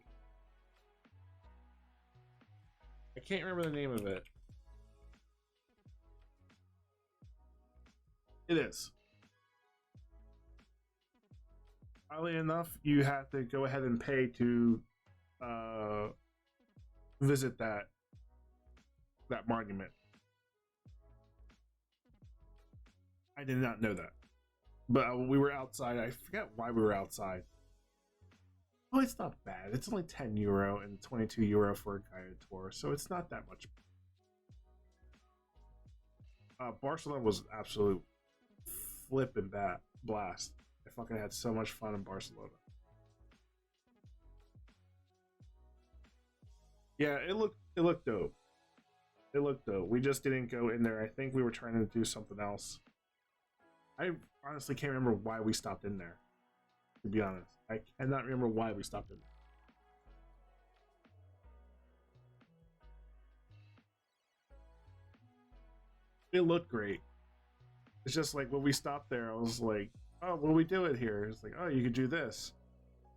[SPEAKER 1] I can't remember the name of it. It is. Oddly enough, you have to go ahead and pay to visit that monument. I did not know that, but we were outside. I forget why we were outside. Oh, it's not bad. It's only €10 and €22 for a guided tour, so it's not that much. Barcelona was absolute flipping blast. I fucking had so much fun in Barcelona. Yeah, it looked dope. It looked dope. We just didn't go in there. I think we were trying to do something else. I honestly can't remember why we stopped in there. To be honest, I cannot remember why we stopped in there. It looked great. It's just like when we stopped there, I was like, "Oh, what do we do it here?" It's like, "Oh, you could do this."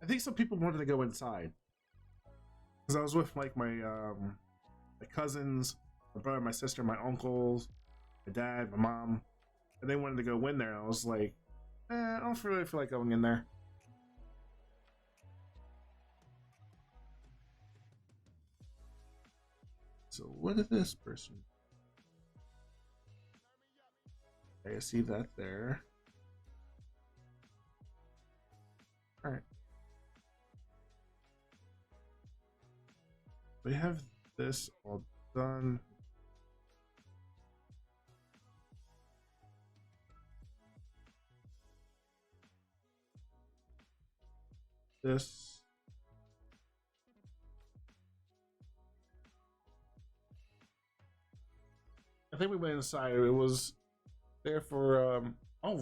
[SPEAKER 1] I think some people wanted to go inside because I was with like my cousins, my brother, my sister, my uncles, my dad, my mom, and they wanted to go in there. And I was like, I don't really feel like going in there. So what is this person? I see that there. All right. We have this all done. this. I think we went inside. It was there for oh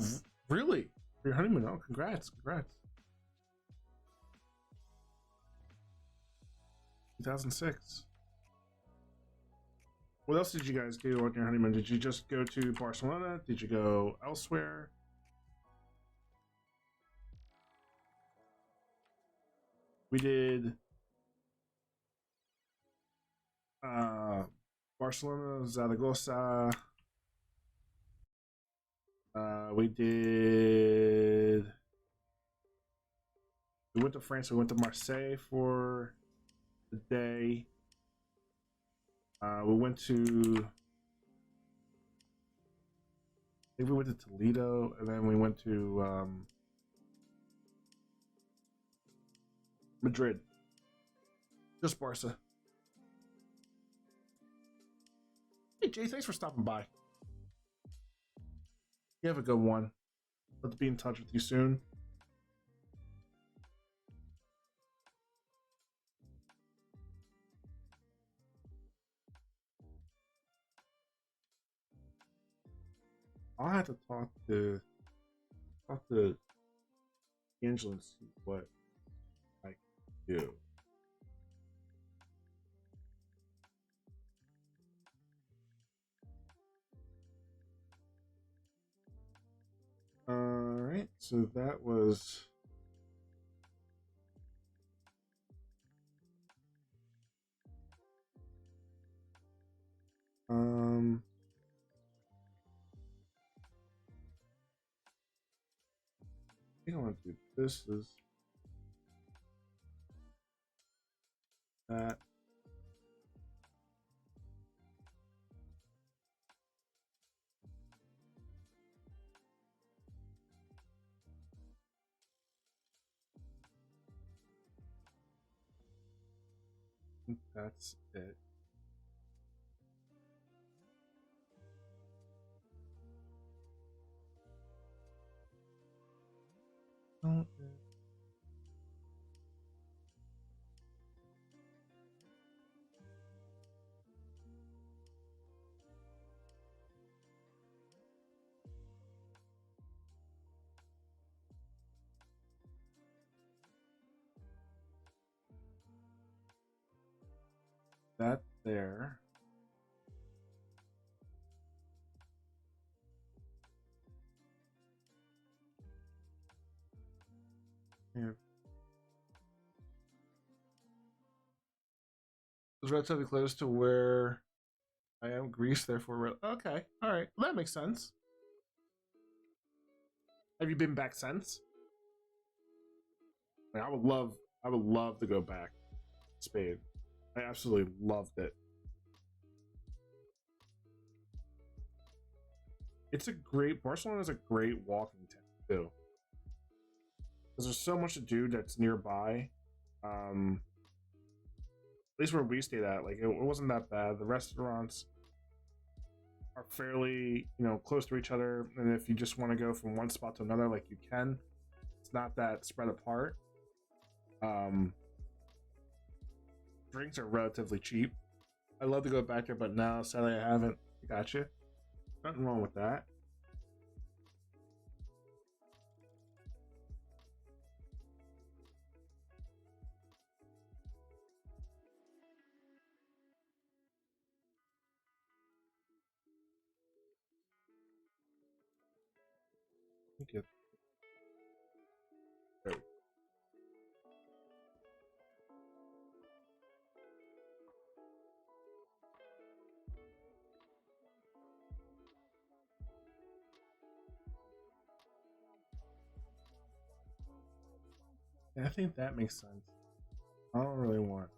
[SPEAKER 1] really? For your honeymoon? Oh, congrats. 2006. What else did you guys do on your honeymoon? Did you just go to Barcelona? Did you go elsewhere? We did Barcelona, Zaragoza. We went to France. We went to Marseille for the day. We went to, I think we went to Toledo, and then we went to Madrid. Just Barca. Hey Jay, thanks for stopping by. You have a good one. Let's be in touch with you soon. I'll have to talk to Angela and see what I can do. Alright, so that was I think I want to do this is that. I think that's it. Oh, that there. Yeah. It's relatively close to where I am, Greece, therefore. Okay, all right, well, that makes sense. Have you been back since? Like, I would love to go back to Spain. I absolutely loved it. Barcelona is a great walking town too, because there's so much to do that's nearby. At least where we stayed at, like it wasn't that bad. The restaurants are fairly, close to each other, and if you just want to go from one spot to another, like you can, it's not that spread apart. Drinks are relatively cheap. I'd love to go back there, but no, sadly I haven't. I got you. Nothing wrong with that. Thank you. There. Yeah, I think that makes sense. I don't really want.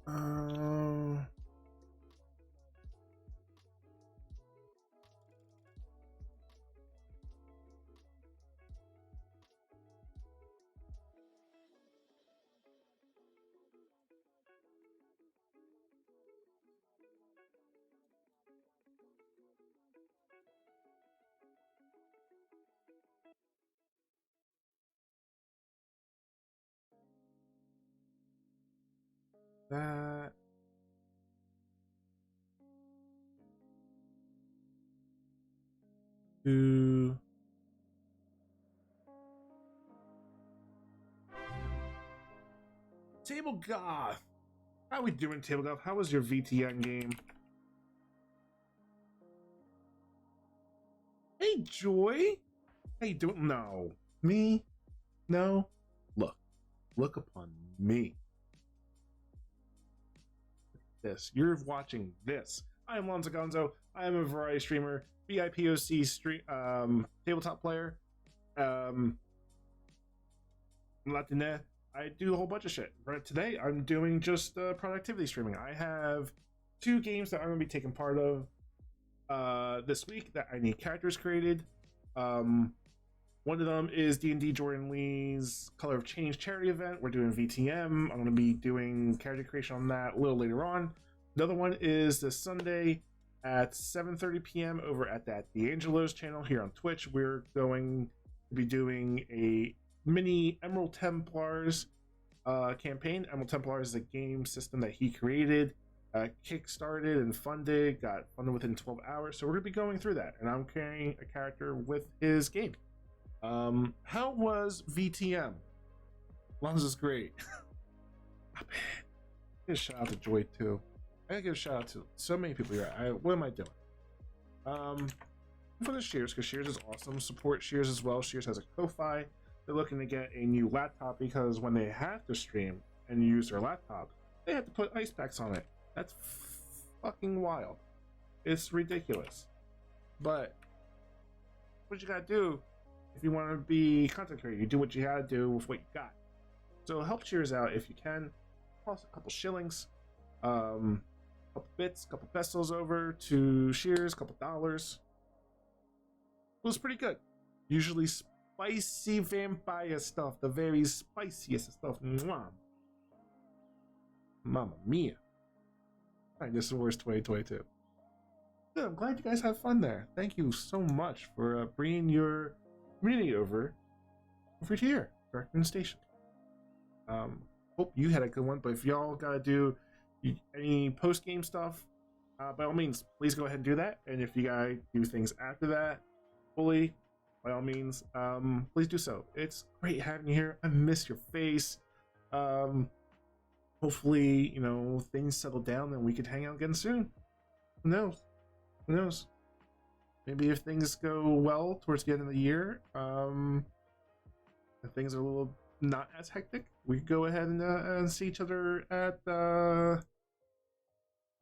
[SPEAKER 1] Um, that. To Table Golf. How we doing, Table Golf? How was your VTN game? Hey, Joy. How you doing? No. Me? No. Look upon me. This. You're watching this. I am Lonzo Gonzo. I am a variety streamer, BIPOC stream, tabletop player, Latina. I do a whole bunch of shit. Right today, I'm doing just productivity streaming. I have 2 games that I'm going to be taking part of this week that I need characters created. One of them is D&D Jordan Lee's Color of Change charity event. We're doing VTM. I'm going to be doing character creation on that a little later on. Another one is this Sunday at 7:30 p.m. over at that D'Angelo's channel here on Twitch. We're going to be doing a mini Emerald Templars campaign. Emerald Templars is a game system that he created, kickstarted and got funded within 12 hours. So we're going to be going through that, and I'm carrying a character with his game. How was VTM? Lonzo's great. Give a shout out to Joy too. I gotta give a shout out to so many people here. What am I doing? For the Shears, because Shears is awesome. Support Shears as well. Shears has a Ko-Fi. They're looking to get a new laptop because when they have to stream and use their laptop, they have to put ice packs on it. That's fucking wild. It's ridiculous. But what you gotta do if you want to be content creator, you do what you gotta do with what you got. So help Cheers out if you can. Toss a couple shillings, couple bits, couple pesos over to Shears, couple dollars. It was pretty good. Usually spicy vampire stuff, the very spiciest stuff. Mwah. Mamma mia. Dinosaurs 2022. Good, I'm glad you guys have fun there. Thank you so much for bringing your community over here, Darkmoon Station. Hope you had a good one, but if y'all gotta do any post-game stuff, by all means, please go ahead and do that. And if you gotta do things after that, fully, by all means, please do so. It's great having you here. I miss your face. Hopefully, things settle down and we could hang out again soon. Who knows? Who knows? Maybe if things go well towards the end of the year, if things are a little not as hectic, we could go ahead and see each other at some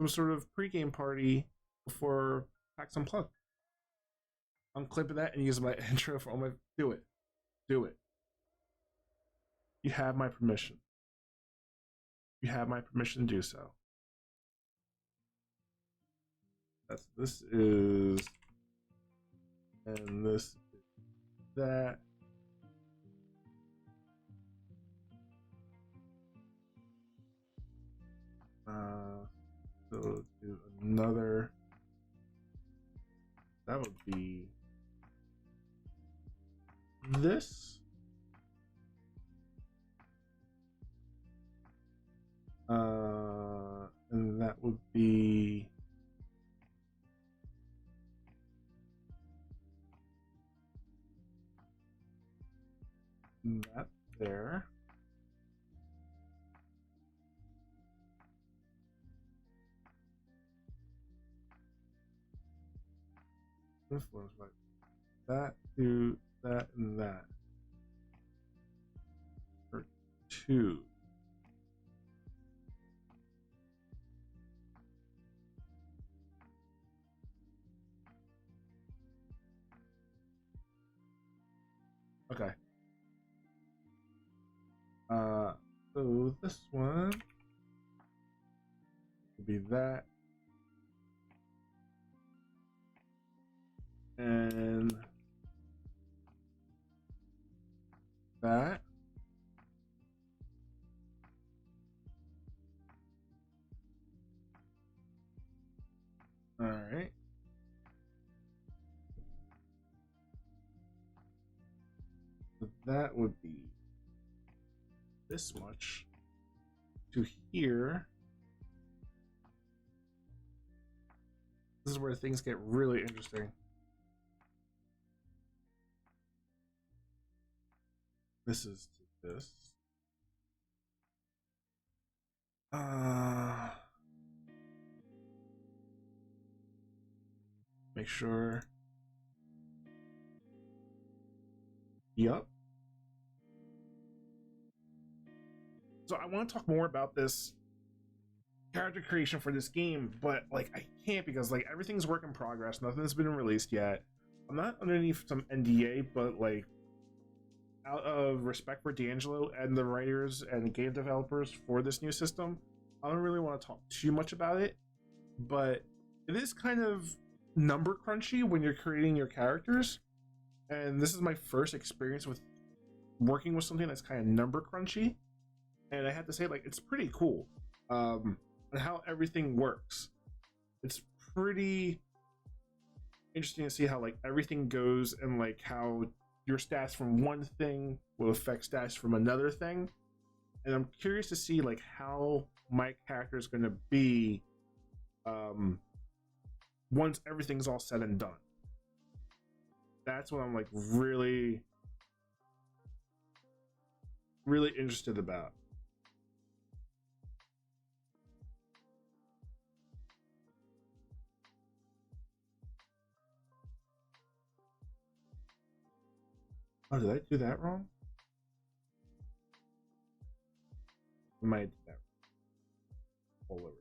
[SPEAKER 1] sort of pregame party before PAX Unplugged. I'm clipping that and using my intro for all my... Do it. Do it. You have my permission. You have my permission to do so. This is... And this is that. So do another. That would be this. And that would be that there. This one's like that, do that, and that. For 2. Okay. So this one will be that. And that. All right. So that would be this much to here. This is where things get really interesting. This is this. Make sure. Yup. So I want to talk more about this character creation for this game, but like I can't because like everything's work in progress. Nothing's been released yet. I'm not underneath some NDA, but like out of respect for D'Angelo and the writers and game developers for this new system, I don't really want to talk too much about it. But it is kind of number crunchy when you're creating your characters, and this is my first experience with working with something that's kind of number crunchy, and I have to say, like, it's pretty cool. And how everything works, it's pretty interesting to see how like everything goes, and like how your stats from one thing will affect stats from another thing. And I'm curious to see like how my character is going to be once everything's all said and done. That's what I'm like really interested about. Oh, did I do that wrong? I might do that all over.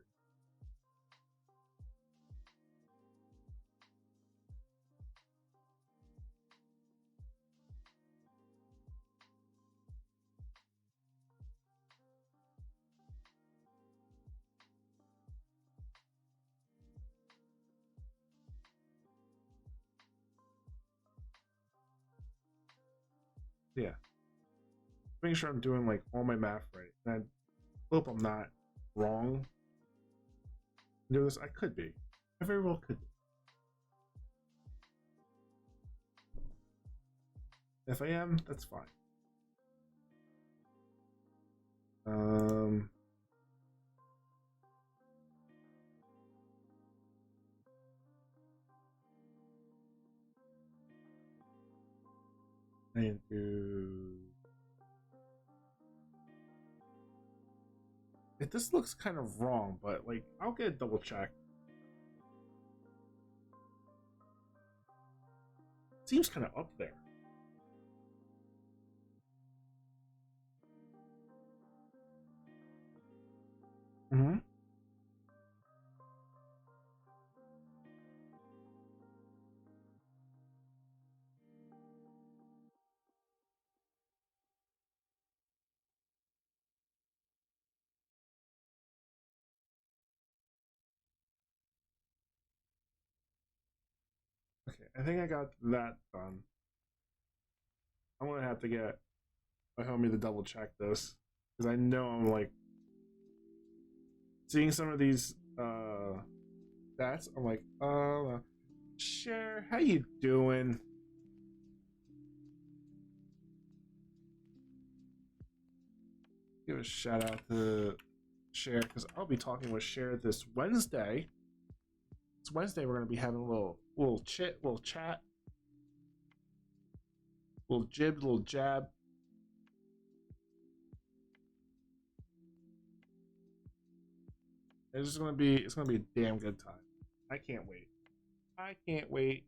[SPEAKER 1] Yeah. Making sure I'm doing like all my math right. And I hope I'm not wrong. Do this. I could be. I very well could be. If I am, that's fine. And do it. This looks kind of wrong, but like I'll get a double check. Seems kind of up there. Mm-hmm. Okay, I think I got that done. I'm gonna have to get my homie to double check this because I know I'm like seeing some of these stats. I'm like, Cher, how you doing? Give a shout out to Cher because I'll be talking with Cher this Wednesday. It's Wednesday. We're gonna be having a little chit, little chat, little jib, little jab. It's gonna be a damn good time. I can't wait. I can't wait.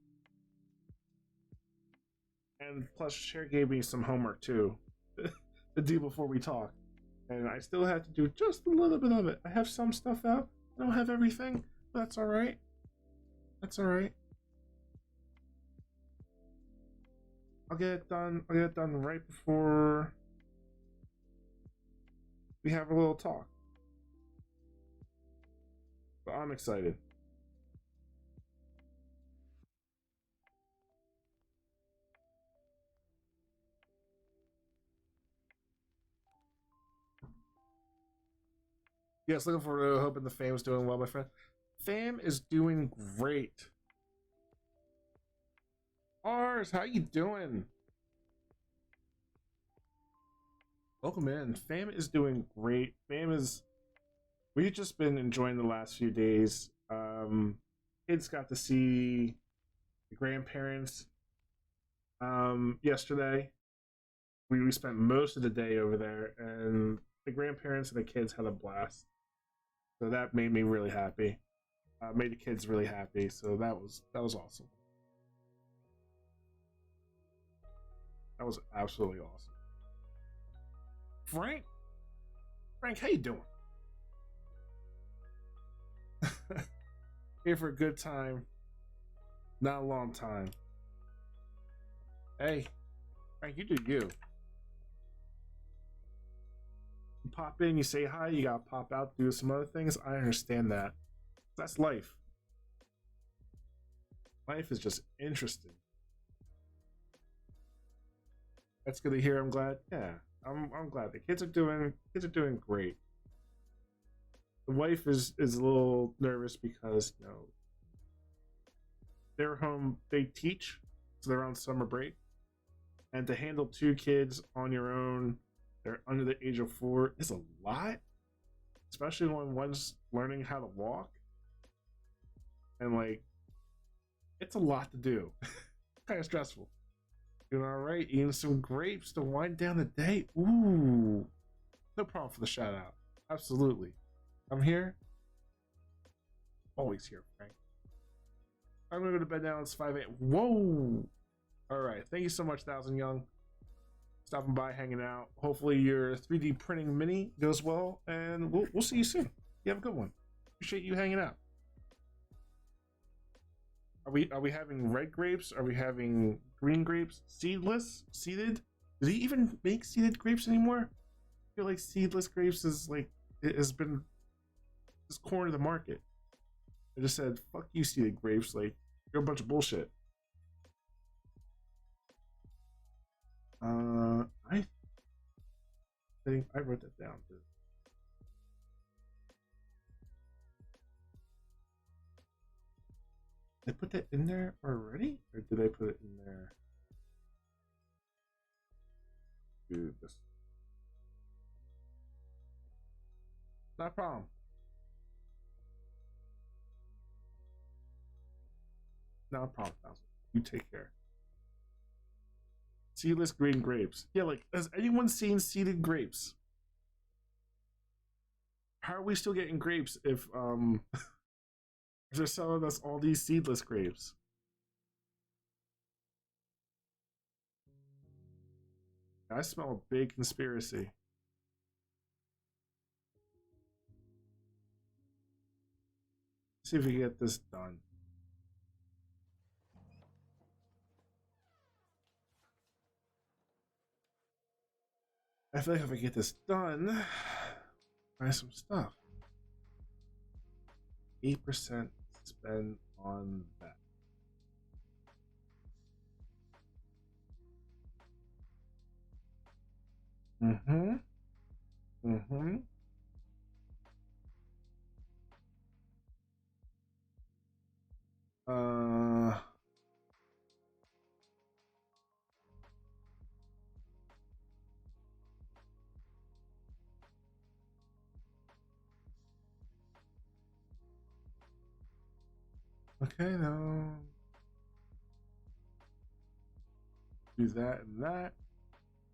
[SPEAKER 1] And plus, Cher gave me some homework too to do before we talk, and I still have to do just a little bit of it. I have some stuff out. I don't have everything, but that's all right. That's all right. I'll get it done. I'll get it done right before we have a little talk. But I'm excited. Yes, looking forward to hoping the fam's doing well, my friend. Fam is doing great. Ars, how you doing? Welcome in. Fam is doing great. Fam is. We've just been enjoying the last few days. kids got to see the grandparents yesterday. We spent most of the day over there, and the grandparents and the kids had a blast. So that made me really happy. Made the kids really happy. So that was awesome. That was absolutely awesome. Frank, how you doing? Here for a good time, not a long time. Hey, Frank, you do you. You pop in, you say hi, you gotta pop out, do some other things. I understand that. That's life. Life is just interesting. That's good to hear. I'm glad. Yeah, I'm glad the kids are doing great. The wife is a little nervous because they're home. They teach, so they're on summer break, and to handle 2 kids on your own, they're under the age of 4, is a lot, especially when one's learning how to walk, and like it's a lot to do. Kind of stressful. Doing all right, eating some grapes to wind down the day. Ooh, no problem for the shout out. Absolutely. I'm here. Always here, Frank. I'm gonna go to bed now. It's 5 a.m. Whoa! Alright, thank you so much, Thousand Young. Stopping by, hanging out. Hopefully your 3D printing mini goes well, and we'll see you soon. You have a good one. Appreciate you hanging out. Are we having red grapes? Are we having green grapes? Seedless? Seeded? Do they even make seeded grapes anymore? I feel like seedless grapes is like it has been this corner of the market. I just said, fuck you, seeded grapes, like you're a bunch of bullshit. I think I wrote that down too. Did I put that in there already? Or did I put it in there? Do this. Not a problem. Not a problem, Thousand. You take care. Seedless green grapes. Yeah, like, has anyone seen seeded grapes? How are we still getting grapes if if they're selling us all these seedless grapes? I smell a big conspiracy. Let's see if we can get this done. I feel like if I get this done, buy some stuff. 8% spend on that. Mm-hmm. Mm-hmm. Okay, now do that and that.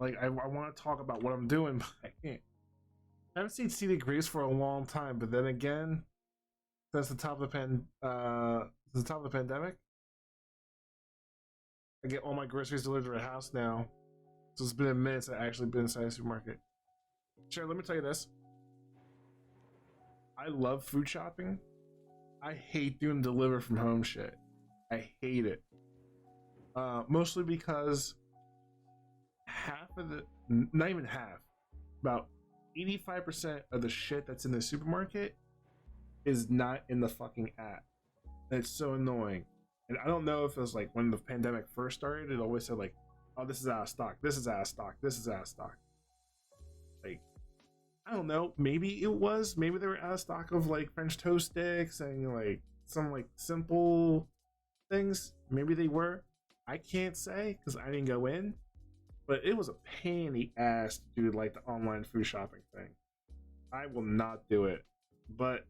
[SPEAKER 1] Like, I want to talk about what I'm doing, but I can't. I haven't seen seeded grapes for a long time, but then again, since the top of the pandemic, I get all my groceries delivered to my house now. So it's been a minute since I actually been inside a supermarket. Sure, let me tell you this. I love food shopping. I hate doing deliver from home shit. I hate it. Mostly because not even half, about 85% of the shit that's in the supermarket is not in the fucking app. And it's so annoying. And I don't know if it was like when the pandemic first started, it always said like, oh, this is out of stock, this is out of stock, this is out of stock. Like, I don't know, maybe it was, maybe they were out of stock of like French toast sticks and like some like simple things. Maybe they were. I can't say because I didn't go in, but it was a pain in the ass to do like the online food shopping thing. I will not do it. But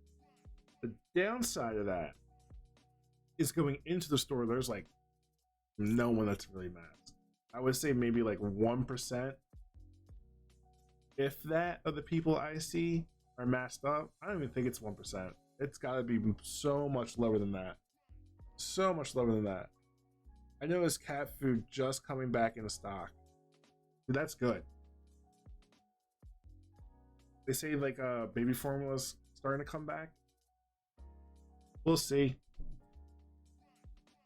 [SPEAKER 1] the downside of that is going into the store, there's like no one that's really masked. I would say maybe like 1%, if that, of the people I see are masked up. I don't even think it's 1%. It's got to be so much lower than that. So much lower than that. I know it's cat food just coming back into stock. Dude, that's good. They say like baby formula's starting to come back. We'll see.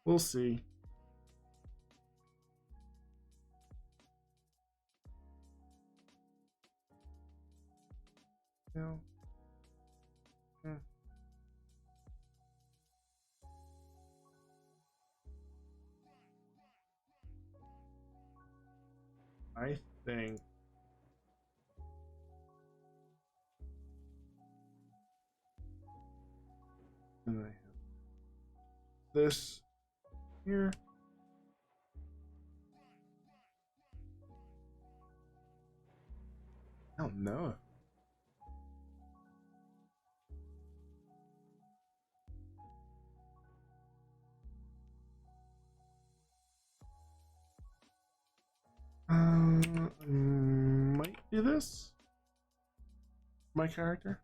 [SPEAKER 1] We'll see. You know. I think and I have this here. I don't know. Might do this. My character.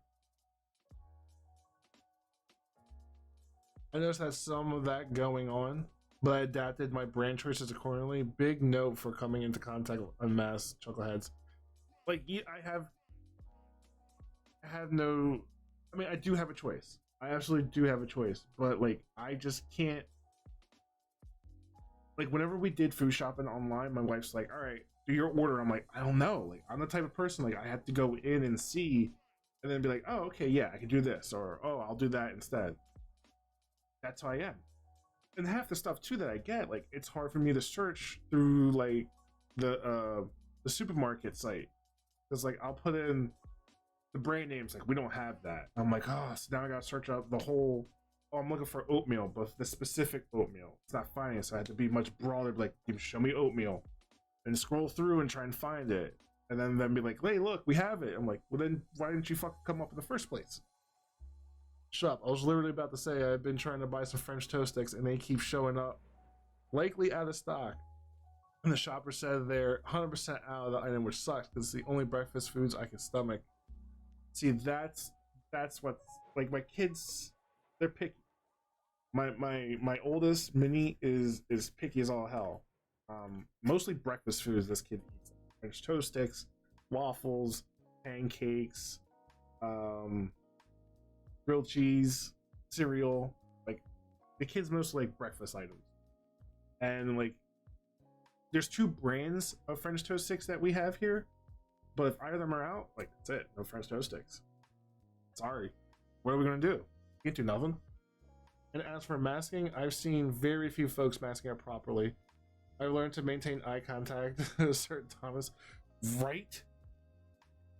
[SPEAKER 1] I noticed that some of that going on, but I adapted my brand choices accordingly. Big note for coming into contact with unmasked chuckleheads. Like I have no. I mean, I do have a choice. I absolutely do have a choice, but like I just can't. Like whenever we did food shopping online, my wife's like, "All right, do your order." I'm like, "I don't know." Like I'm the type of person like I have to go in and see, and then be like, "Oh, okay, yeah, I can do this," or "Oh, I'll do that instead." That's how I am. And half the stuff too that I get, like it's hard for me to search through like the supermarket site, because like I'll put in the brand names, like we don't have that. I'm like, oh, so now I gotta search up the whole. Oh, I'm looking for oatmeal, but the specific oatmeal. It's not finding it, so I had to be much broader. Like, show me oatmeal, and scroll through and try and find it, and then be like, hey, look, we have it. I'm like, well, then why didn't you fucking come up in the first place? Shut up. I was literally about to say I've been trying to buy some French toast sticks, and they keep showing up, likely out of stock. And the shopper said they're 100% out of the item, which sucks because it's the only breakfast foods I can stomach. See, that's what's like my kids. They're picky. My oldest Minnie is picky as all hell. Mostly breakfast foods this kid eats: French toast sticks, waffles, pancakes, grilled cheese, cereal. Like the kids mostly like breakfast items. And like there's 2 brands of French toast sticks that we have here, but if either of them are out, like that's it. No French toast sticks. Sorry. What are we gonna do? Can't do nothing. And as for masking, I've seen very few folks masking up properly. I've learned to maintain eye contact at a certain times. Right?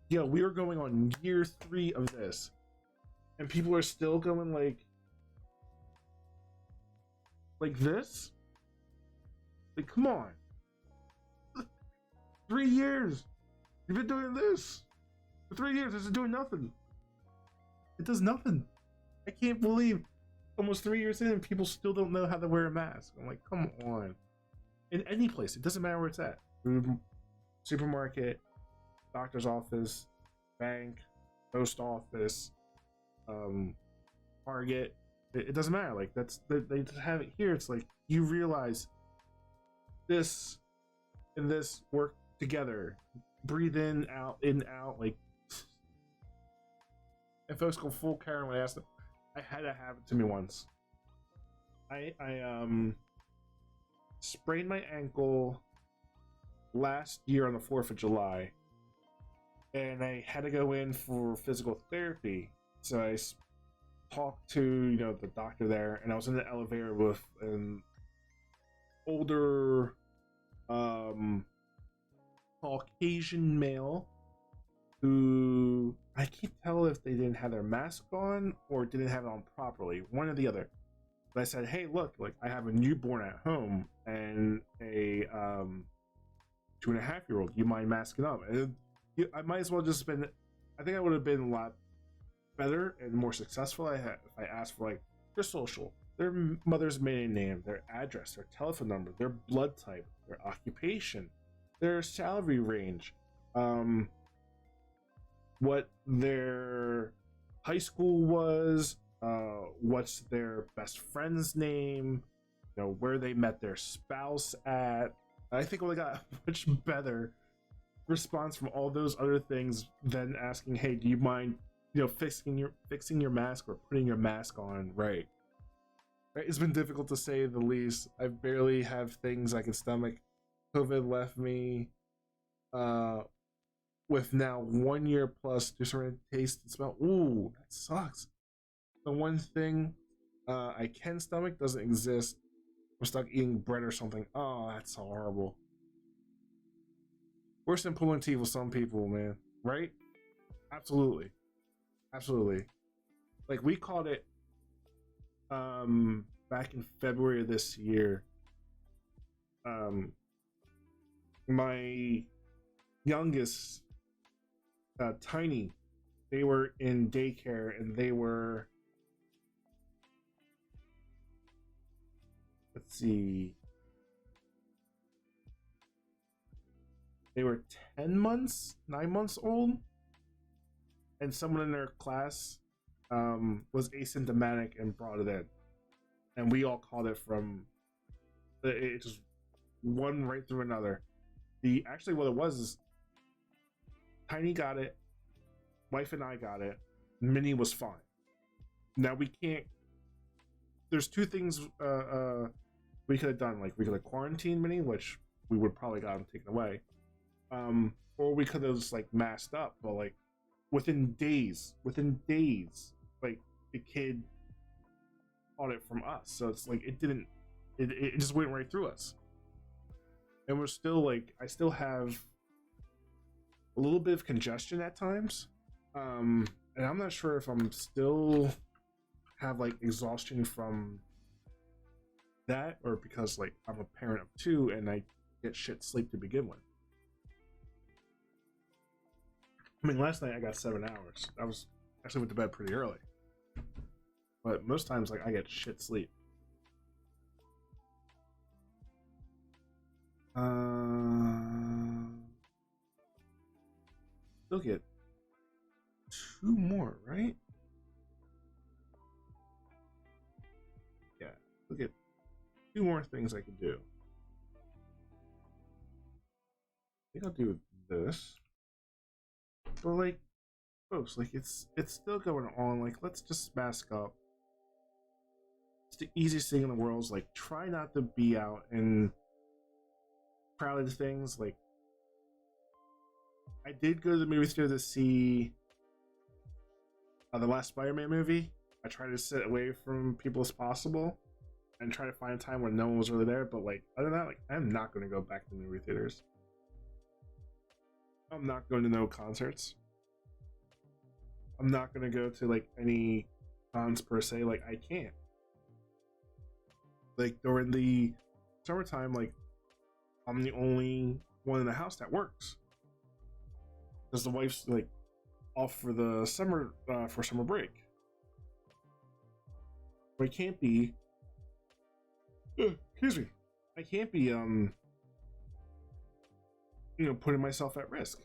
[SPEAKER 1] Yeah, we are going on year 3 of this, and people are still going like this. Like, come on. 3 years. You've been doing this for 3 years. This is doing nothing. It does nothing. I can't believe almost 3 years in, people still don't know how to wear a mask. I'm like, come on. In any place, it doesn't matter where it's at. Food, supermarket, doctor's office, bank, post office, Target. It doesn't matter. Like they just have it here. It's like you realize this and this work together. Breathe in, out, like. And folks go full Karen when I asked them. I had to have it to me once. I sprained my ankle last year on the 4th of July, and I had to go in for physical therapy. So I talked to the doctor there, and I was in the elevator with an older Caucasian male who I can't tell if they didn't have their mask on or didn't have it on properly, one or the other. But I said, hey, look, like I have a newborn at home and a 2.5-year-old. You mind masking up? And I might as well just been. I think I would have been a lot better and more successful if I asked for like just social. their mother's maiden name, their address, their telephone number, their blood type, their occupation, their salary range, what their high school was, what's their best friend's name, you know, where they met their spouse at. I think we got a much better response from all those other things than asking, "Hey, do you mind, you know, fixing your mask or putting your mask on?" Right. It's been difficult to say the least. I barely have things I can stomach. COVID left me with now 1 year plus to sort of taste and smell. Ooh, that sucks. The one thing I can stomach doesn't exist. I'm stuck eating bread or something. Oh, that's so horrible. Worse than pulling teeth with some people, man. Right? Absolutely. Absolutely. Like, we caught it back in February of this year. My youngest, Tiny, they were in daycare and they were, let's see, they were 10 months, 9 months old, and someone in their class was asymptomatic and brought it in, and we all caught it from it, just one right through another. Actually what it was is Tiny got it, wife and I got it, Minnie was fine. Now we can't, there's two things we could have done. Like, we could have quarantined Minnie, which we would probably got him taken away, or we could have just like masked up, but like within days, like the kid caught it from us. So it's like it just went right through us. And we're still like, I still have a little bit of congestion at times. And I'm not sure if I'm still have like exhaustion from that, or because like I'm a parent of two and I get shit sleep to begin with. I mean, last night I got 7 hours. I was actually went to bed pretty early. But most times, like, I get shit sleep. Still get 2 more, right? Yeah, look at 2 more things I could do. I think I'll do this. But like, folks, like it's still going on. Like, let's just mask up. It's the easiest thing in the world. Is like, try not to be out in crowded things. Like, I did go to the movie theater to see the last Spider-Man movie. I tried to sit away from people as possible and try to find a time when no one was really there. But like, other than that, like, I'm not going to go back to the movie theaters. I'm not going to no concerts. I'm not going to go to like any cons per se. Like, I can't. Like, during the summertime, like, I'm the only one in the house that works, because the wife's like off for the summer for summer break. But I can't be excuse me, I can't be putting myself at risk,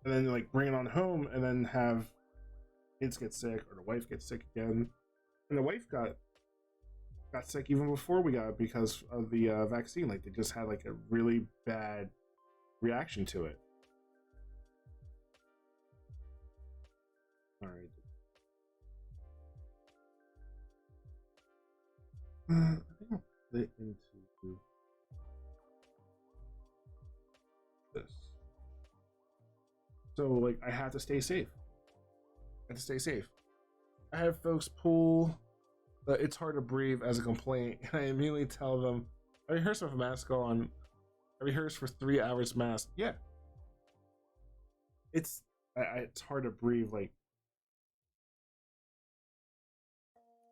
[SPEAKER 1] and then like bring it on home and then have kids get sick or the wife get sick again. And the wife got sick even before we got it because of the vaccine. Like, they just had like a really bad reaction to it. All right. I think I'll put it into this. So like, I have to stay safe. I have folks pull "it's hard to breathe" as a complaint, and I immediately tell them, I rehearse with a mask on. I rehearse for 3 hours mask. Yeah, it's hard to breathe. Like,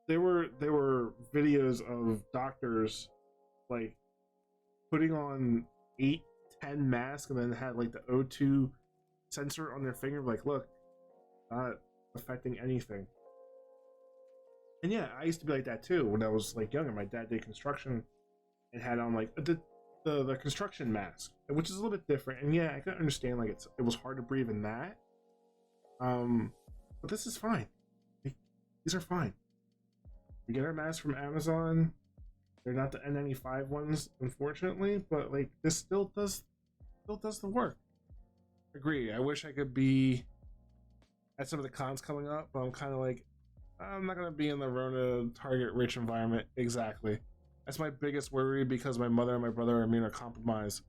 [SPEAKER 1] there were videos of doctors like putting on 8-10 masks and then had like the O2 sensor on their finger, like, look, not affecting anything. And yeah, I used to be like that too when I was like younger. My dad did construction and had on like the construction mask, which is a little bit different. And yeah, I can understand like it was hard to breathe in that. But this is fine. Like, these are fine. We get our masks from Amazon. They're not the N95 ones, unfortunately, but like this still does the work. Agree. I wish I could be at some of the cons coming up, but I'm kind of like, I'm not gonna be in the Rona target rich environment. Exactly. That's my biggest worry because my mother and my brother are immunocompromised.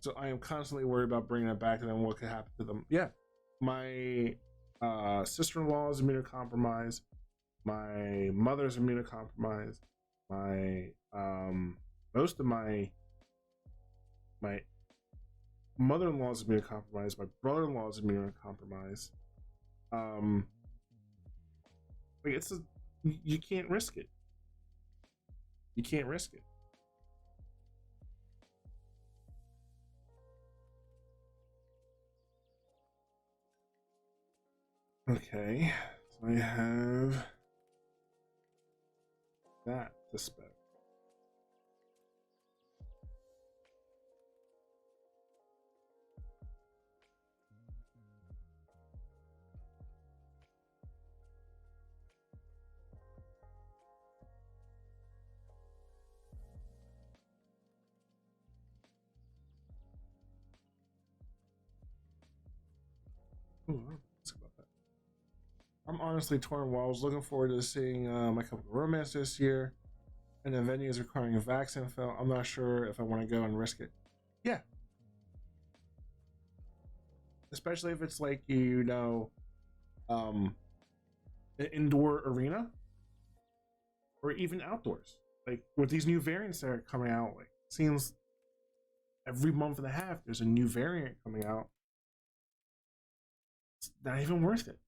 [SPEAKER 1] So I am constantly worried about bringing it back to them. What could happen to them? Yeah, my sister-in-law is immunocompromised. My mother's immunocompromised. My most of my mother-in-law is immunocompromised. My brother-in-law is immunocompromised. Like you can't risk it. You can't risk it. Okay, so I have that to spec. Ooh, let's about that. I'm honestly torn. While I was looking forward to seeing my couple of romance this year, and the venue is requiring a vaccine film, I'm not sure if I want to go and risk it. Yeah, especially if it's like an indoor arena or even outdoors. Like with these new variants that are coming out, like it seems every month and a half there's a new variant coming out. It's not even worth it.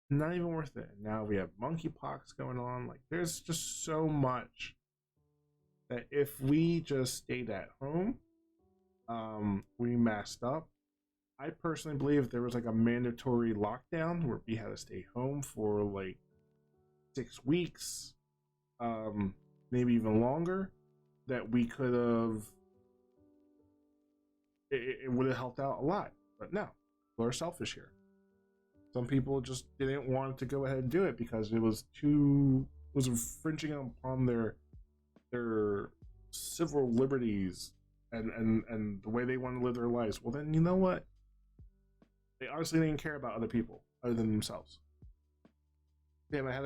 [SPEAKER 1] Not even worth it. And now we have monkeypox going on. Like there's just so much that if we just stayed at home, we masked up. I personally believe if there was like a mandatory lockdown where we had to stay home for like 6 weeks, maybe even longer, that we could have, it would have helped out a lot. But no, people are selfish here. Some people just didn't want to go ahead and do it because it was infringing upon their civil liberties and the way they want to live their lives. Well, then you know what? They honestly didn't care about other people other than themselves. Damn, I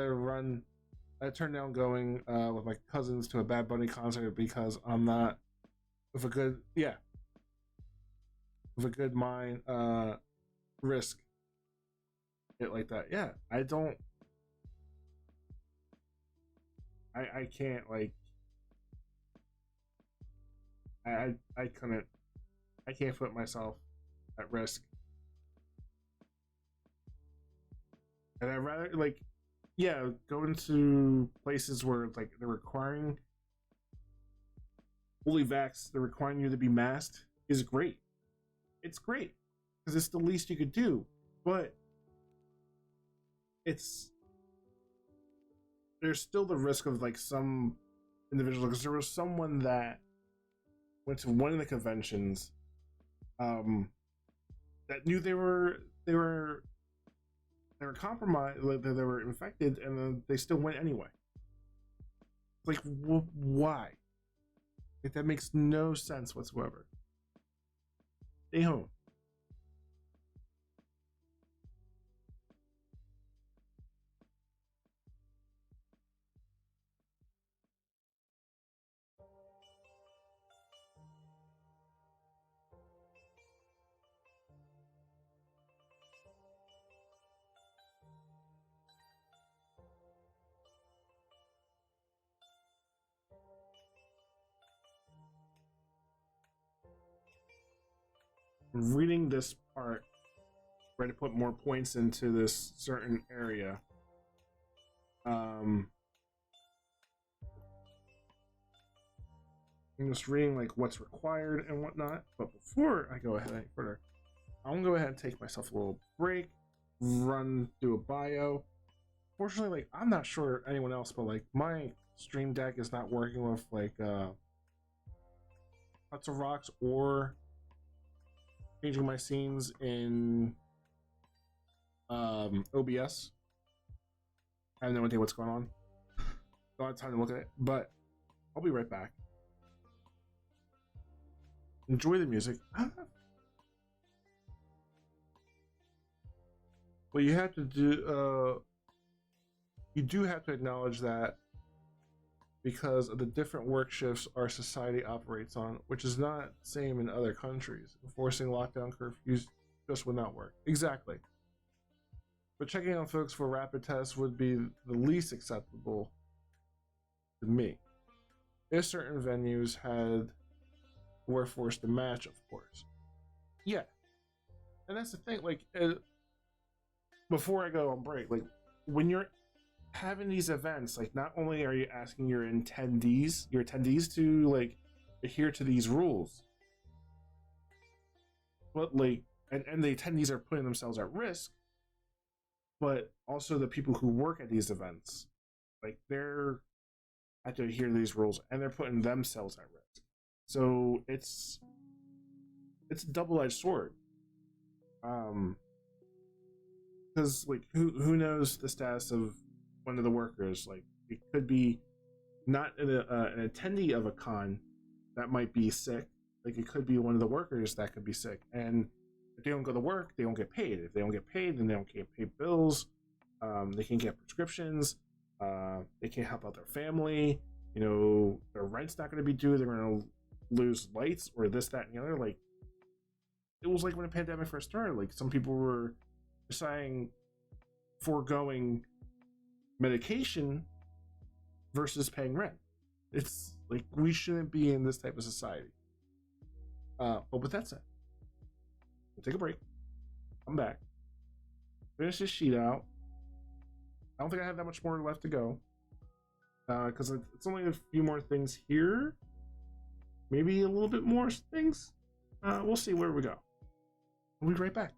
[SPEAKER 1] turned down going with my cousins to a Bad Bunny concert because I'm not with a good mind risk it like that. Yeah, I can't like I couldn't, I can't put myself at risk. And I'd rather like, yeah, go into places where like they're requiring fully vaxxed, they're requiring you to be masked is great. It's great because it's the least you could do, but there's still the risk of like some individuals, because there was someone that went to one of the conventions that knew they were compromised, like they were infected, and then they still went anyway. Like, why? Like, that makes no sense whatsoever. Stay home. Reading this part, trying to put more points into this certain area. I'm just reading like what's required and whatnot. But before I go ahead any further, I'm gonna go ahead and take myself a little break, run through a bio, fortunately, like I'm not sure anyone else, but like my Stream Deck is not working with like Huts of Rocks or changing my scenes in OBS. I have no idea what's going on. Don't have time to look at it, but I'll be right back. Enjoy the music. But you have to do you do have to acknowledge that because of the different work shifts our society operates on, which is not the same in other countries. Enforcing lockdown curfews just would not work. Exactly. But checking on folks for rapid tests would be the least acceptable to me. If certain venues had were forced to match, of course. Yeah. And that's the thing, like, before I go on break, like, when you're having these events, like, not only are you asking your attendees to, like, adhere to these rules, but, like, and the attendees are putting themselves at risk, but also the people who work at these events, like, they're have to adhere to these rules, and they're putting themselves at risk. So it's a double-edged sword. Because like who knows the status of one of the workers? Like it could be not an attendee of a con that might be sick. Like it could be one of the workers that could be sick, and if they don't go to work, they don't get paid. If they don't get paid, then they don't get paid bills. They can't get prescriptions. They can't help out their family. You know, their rent's not going to be due. They're going to lose lights or this, that, and the other. Like it was like when the pandemic first started. Like some people were deciding foregoing medication versus paying rent. It's like we shouldn't be in this type of society. But with that said, we'll take a break. Come back. Finish this sheet out. I don't think I have that much more left to go. Because it's only a few more things here. Maybe a little bit more things. We'll see where we go. We'll be right back.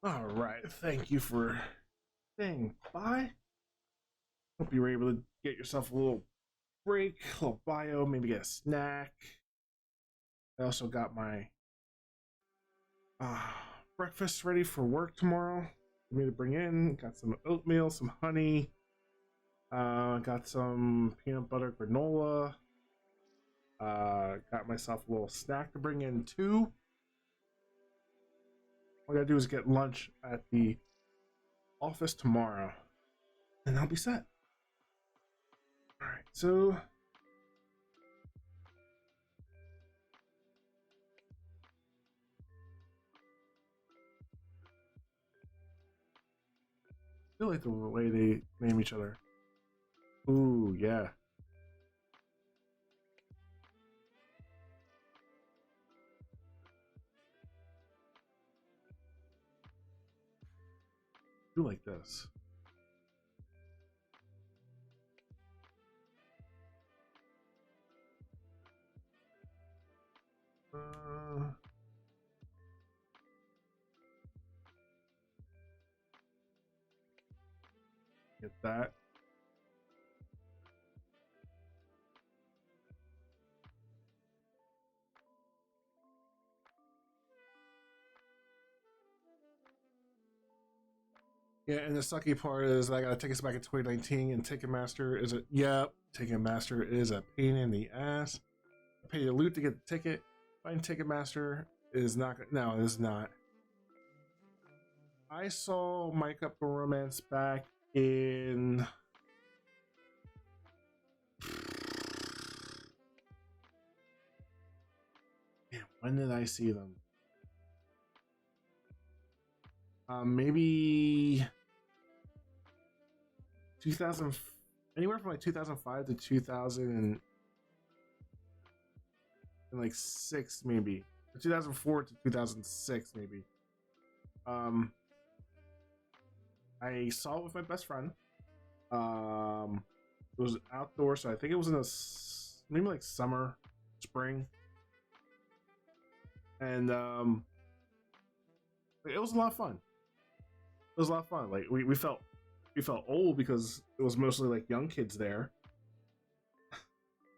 [SPEAKER 1] All right, thank you for staying by. Hope you were able to get yourself a little break, a little bio, maybe get a snack. I also got my uh, breakfast ready for work tomorrow for me to bring in. Got some oatmeal, some honey. Got some peanut butter granola. Got myself a little snack to bring in too. All I gotta do is get lunch at the office tomorrow, and I'll be set. All right, so I feel like the way they name each other. Ooh, yeah. I do like this. Get that. Yeah, and the sucky part is I gotta take us back in 2019, and Ticketmaster is a Ticketmaster is a pain in the ass. I paid a loot to get the ticket. Find Ticketmaster is not. No, it is not. I saw My Chemical Romance back in. Damn, when did I see them? Maybe 2000, anywhere from like 2005 to 2006, maybe, or 2004 to 2006, maybe. I saw it with my best friend. It was outdoors, so I think it was in the maybe like summer, spring, and it was a lot of fun. It was a lot of fun. Like we felt old because it was mostly like young kids there.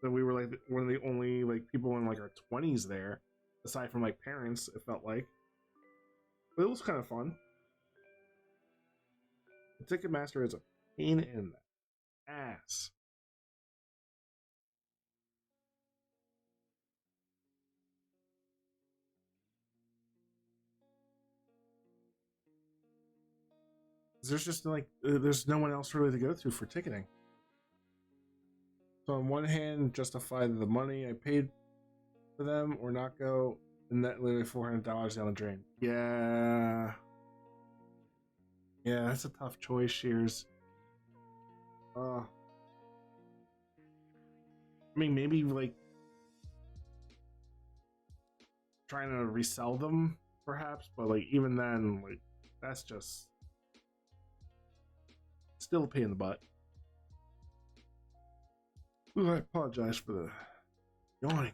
[SPEAKER 1] That we were like one of the only like people in like our 20s there, aside from like parents. It felt like, but it was kind of fun. The Ticketmaster is a pain in the ass. There's just like there's no one else really to go to for ticketing. So on one hand, justify the money I paid for them or not go, and that literally $400 down the drain. Yeah, that's a tough choice, Shears. I mean, maybe like trying to resell them, perhaps, but like even then, like that's just still a pain in the butt. Ooh, I apologize for the yawning.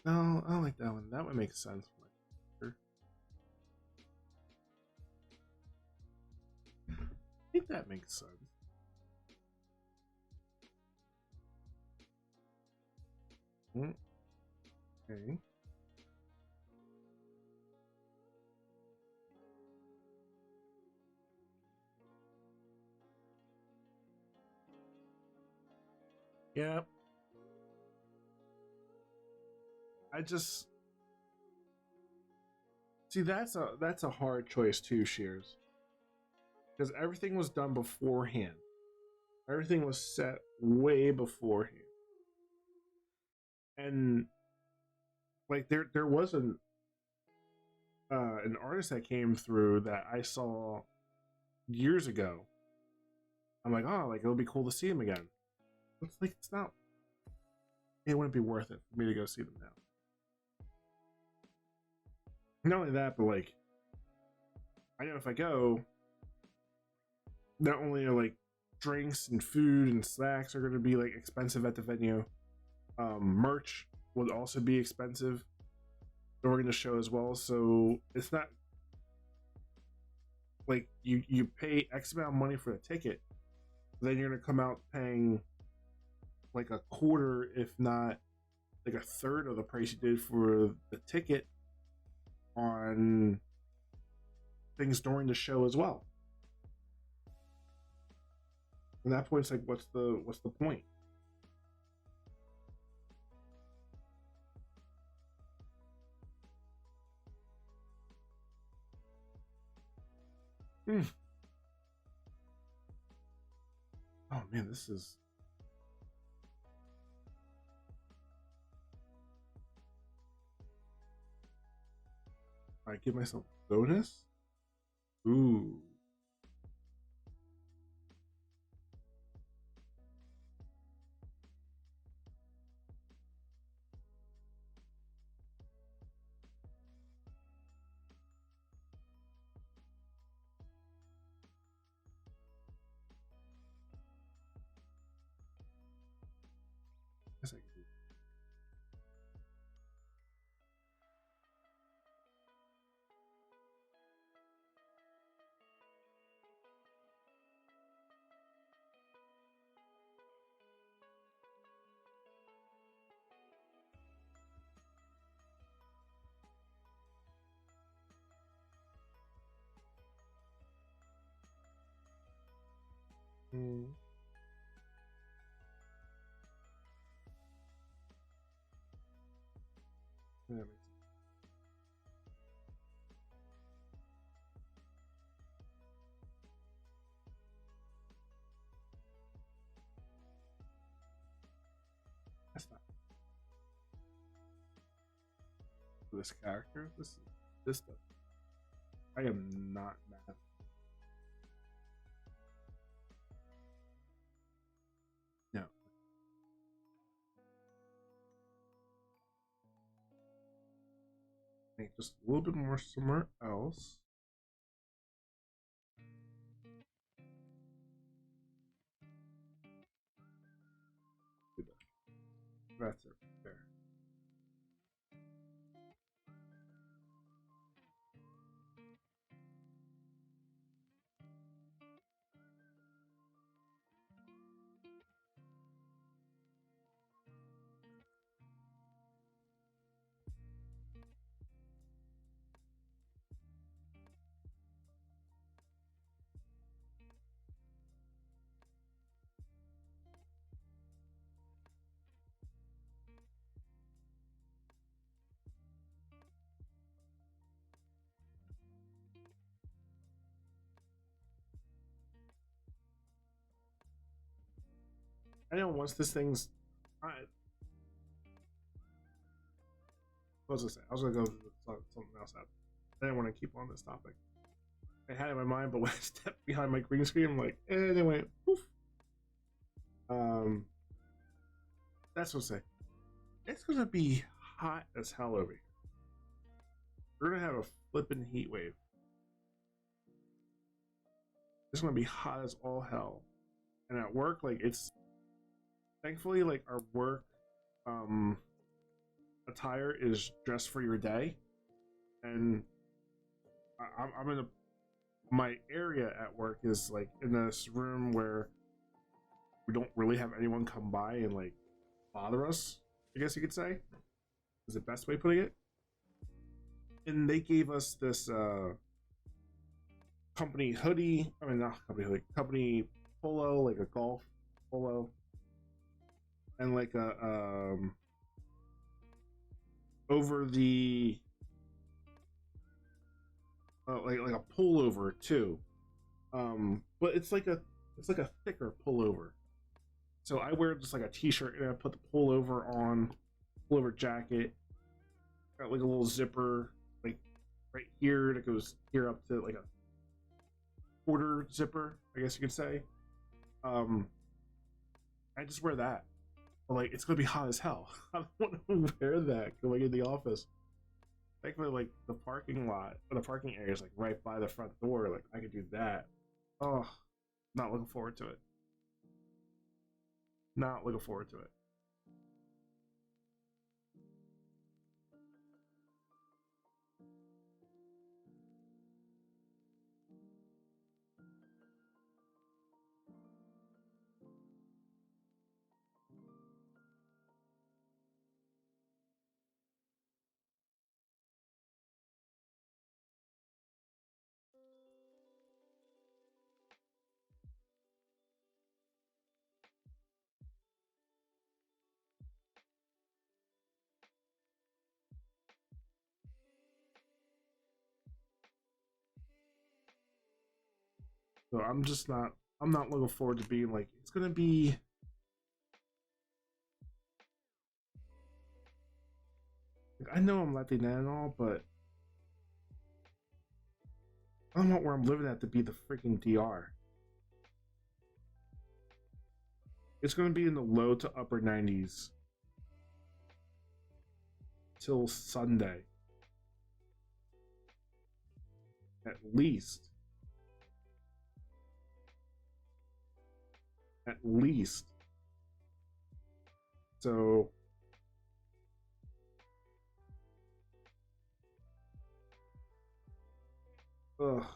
[SPEAKER 1] No, I don't like that one. That one makes sense. I think that makes sense. Okay. Yeah. I just see that's a hard choice too, Shears. Because everything was done beforehand. Everything was set way beforehand. And like there was an artist that came through that I saw years ago. I'm like, oh, like it'll be cool to see him again. It's like it's not. It wouldn't be worth it for me to go see them now. Not only that, but like, I know if I go, not only are like drinks and food and snacks are going to be like expensive at the venue. Merch will also be expensive during the show as well. So it's not like you pay X amount of money for the ticket, then you're going to come out paying like a quarter, if not like a third of the price you did for the ticket on things during the show as well. And that point, it's like, what's the point? Oh man, this is. I give myself bonus. Ooh. Guess I can do. Mm. Yeah, that makes sense. That's not for this character. This stuff. I am not mad. No. I think just a little bit more somewhere else. That's it. There. I know once this thing's. What was I say? I was gonna go to something else. I didn't want to keep on this topic. I had it in my mind, but when I stepped behind my green screen, I'm like, and it went poof. That's what I say. It's gonna be hot as hell over here. We're gonna have a flipping heat wave. It's gonna be hot as all hell. And at work, like it's thankfully like our work attire is dressed for your day, and I'm in my area at work is like in this room where we don't really have anyone come by and like bother us, I guess you could say, is the best way of putting it. And they gave us this company hoodie. I mean, not company hoodie, company polo, like a golf polo, and like a over the like a pullover too. But it's like a thicker pullover. So I wear just like a t-shirt and I put the pullover on, pullover jacket. Got like a little zipper like right here that goes here up to like a quarter zipper, I guess you could say. I just wear that. But like it's gonna be hot as hell. I don't want to wear that going in the office. Thankfully, like the parking lot or the parking area is like right by the front door. Like I could do that. Oh, not looking forward to it. Not looking forward to it. So I'm not looking forward to being like, it's gonna be like, I know I'm Latina and all, but I don't want where I'm living at to be the freaking DR. It's gonna be in the low to upper 90s till Sunday. At least. At least. So ugh.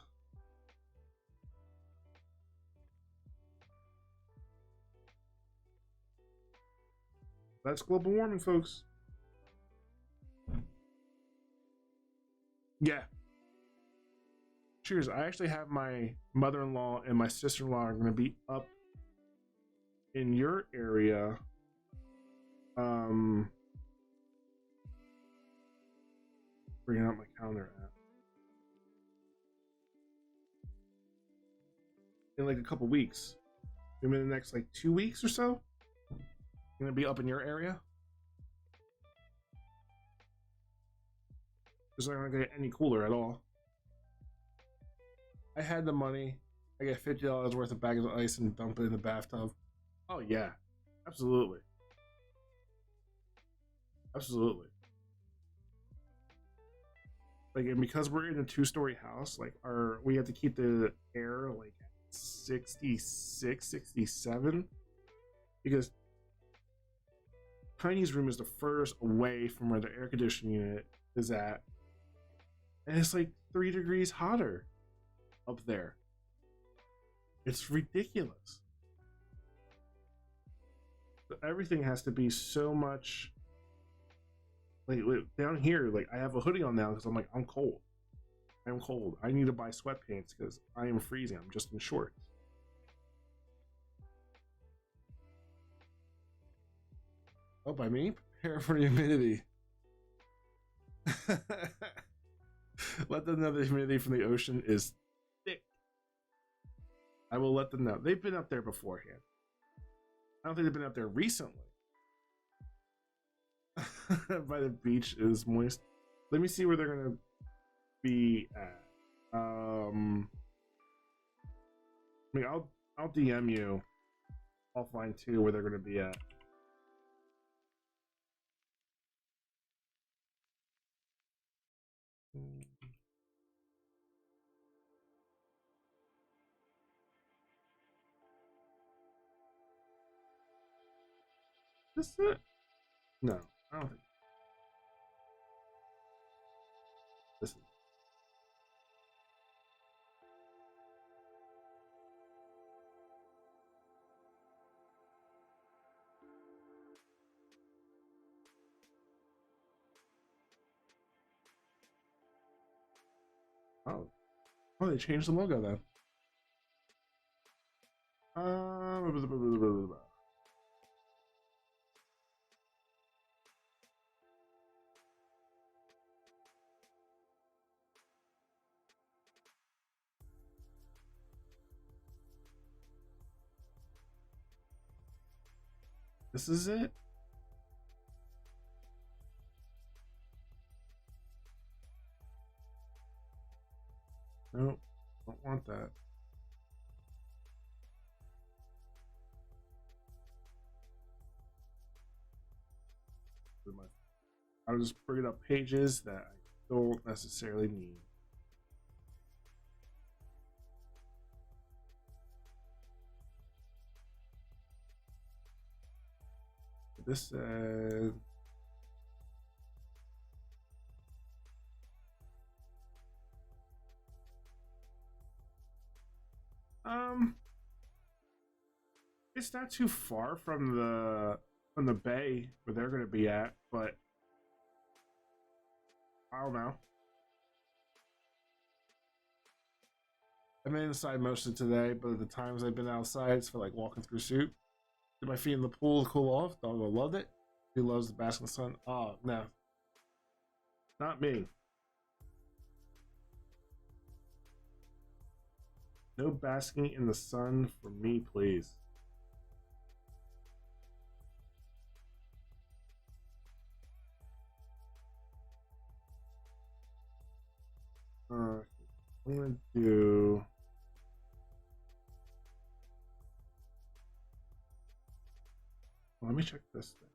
[SPEAKER 1] That's global warming, folks. Yeah. Cheers. I actually have my mother-in-law and my sister-in-law are going to be up in your area. Bringing out my calendar app. In like a couple weeks. Maybe in the next like 2 weeks or so. I'm going to be up in your area. It's not going to get any cooler at all. I had the money. I get $50 worth of bags of ice and dump it in the bathtub. Oh yeah, absolutely, absolutely. Like, and because we're in a 2-story house, like we have to keep the air like at 66, 67, because Tiny's room is the furthest away from where the air conditioning unit is at, and it's like 3 degrees hotter up there. It's ridiculous. Everything has to be so much like down here. Like, I have a hoodie on now because I'm like, I'm cold. I need to buy sweatpants because I am freezing. I'm just in shorts. Oh, by me, prepare for the humidity. Let them know the humidity from the ocean is thick. I will let them know. They've been up there beforehand. I don't think they've been up there recently. By the beach is moist. Let me see where they're gonna be at. I mean, I'll DM you offline too where they're gonna be at. Is this it? No, I don't think this is. Oh, they changed the logo then. Blah, blah, blah, blah, blah. This is it. Nope, don't want that. I'll just bring up pages that I don't necessarily need. this said. It's not too far from the bay where they're gonna be at, but I don't know. I've been inside most of today, but the times I've been outside, it's for like walking through soup. Did my feet in the pool to cool off? Doggo loved it. He loves the basking sun. Oh no, not me. No basking in the sun for me, please. I'm gonna do. Let me check this thing.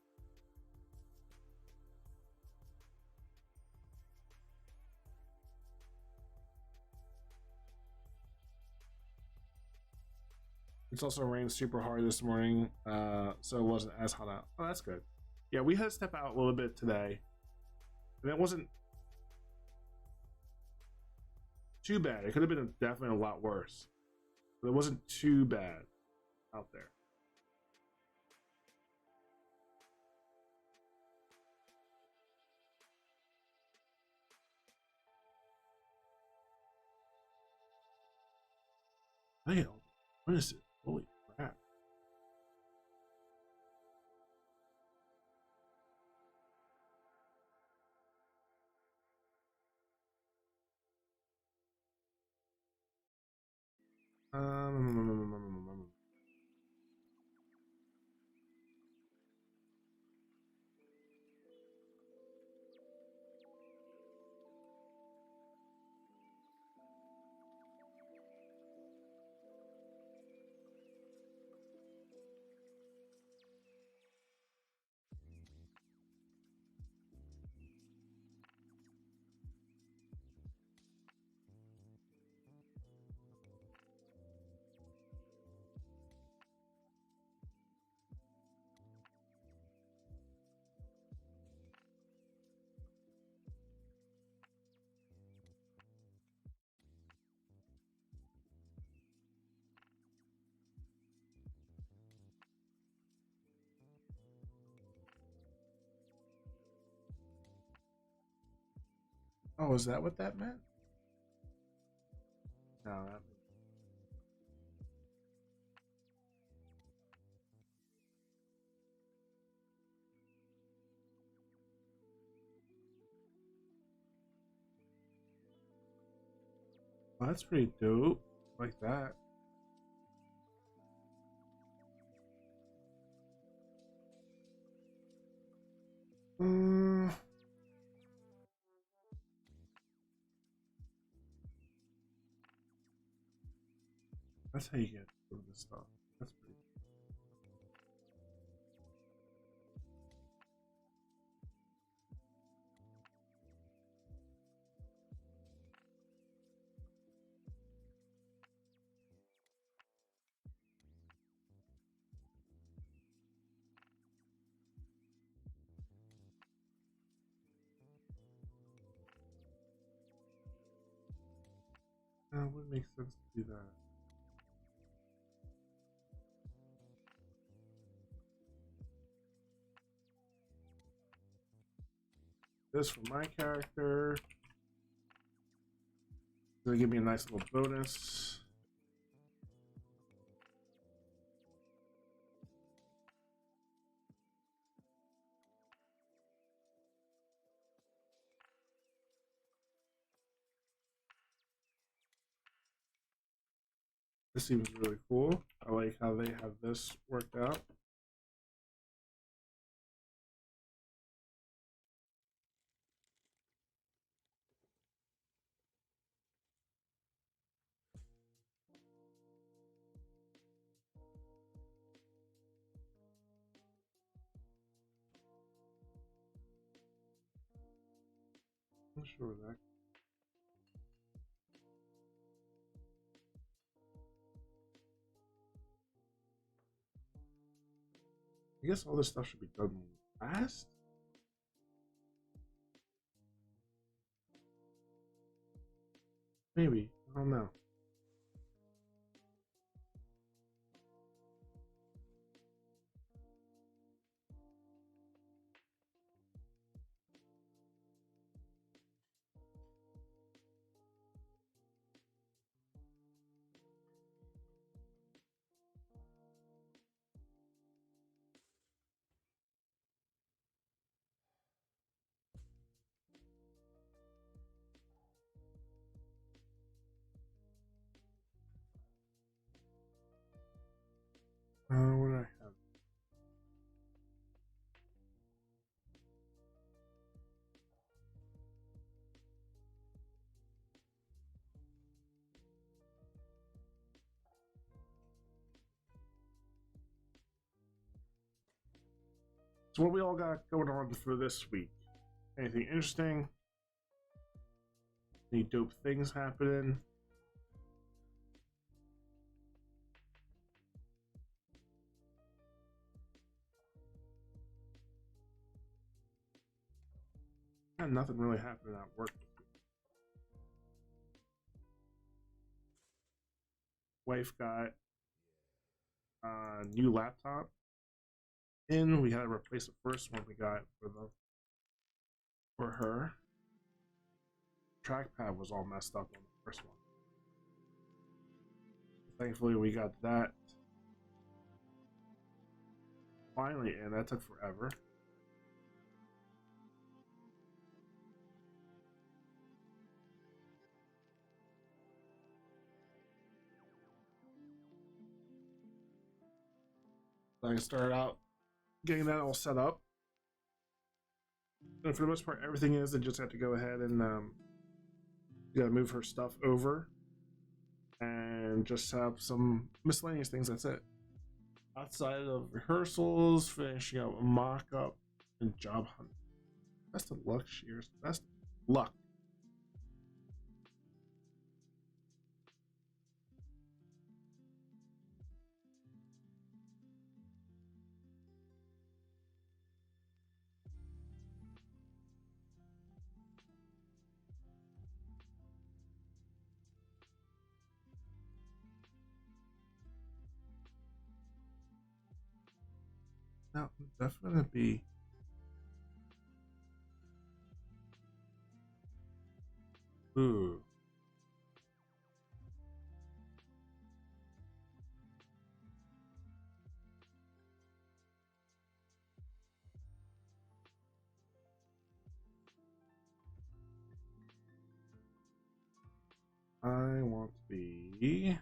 [SPEAKER 1] It's also rained super hard this morning, so it wasn't as hot out. Oh, that's good. Yeah, we had to step out a little bit today, and it wasn't too bad. It could have been definitely a lot worse, but it wasn't too bad out there. Damn, what is it? Holy crap. Um, oh, is that what that meant? No, that. Oh, that's pretty dope. Like that. Mm, that's how you get through this stuff. That's pretty. It would make sense to do that. This for my character. Gonna give me a nice little bonus. This seems really cool. I like how they have this worked out. I'm not sure that. I guess all this stuff should be done fast. Maybe. I don't know. What do I have? So what we all got going on for this week? Anything interesting? Any dope things happening? Nothing really happening at work. Wife got a new laptop in. We had to replace the first one we got for her. Trackpad was all messed up on the first one. Thankfully, we got that finally, and that took forever. I started out getting that all set up, and for the most part, everything is. I just have to go ahead and gotta move her stuff over, and just have some miscellaneous things. That's it. Outside of rehearsals, finishing up a mock-up and job hunt. Best of luck, Shears. Best of luck. Now, definitely be. Ooh. I want to be.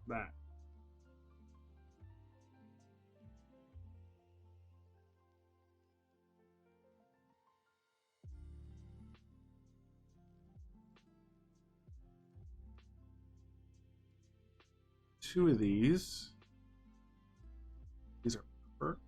[SPEAKER 1] That. Two of these. These are perks.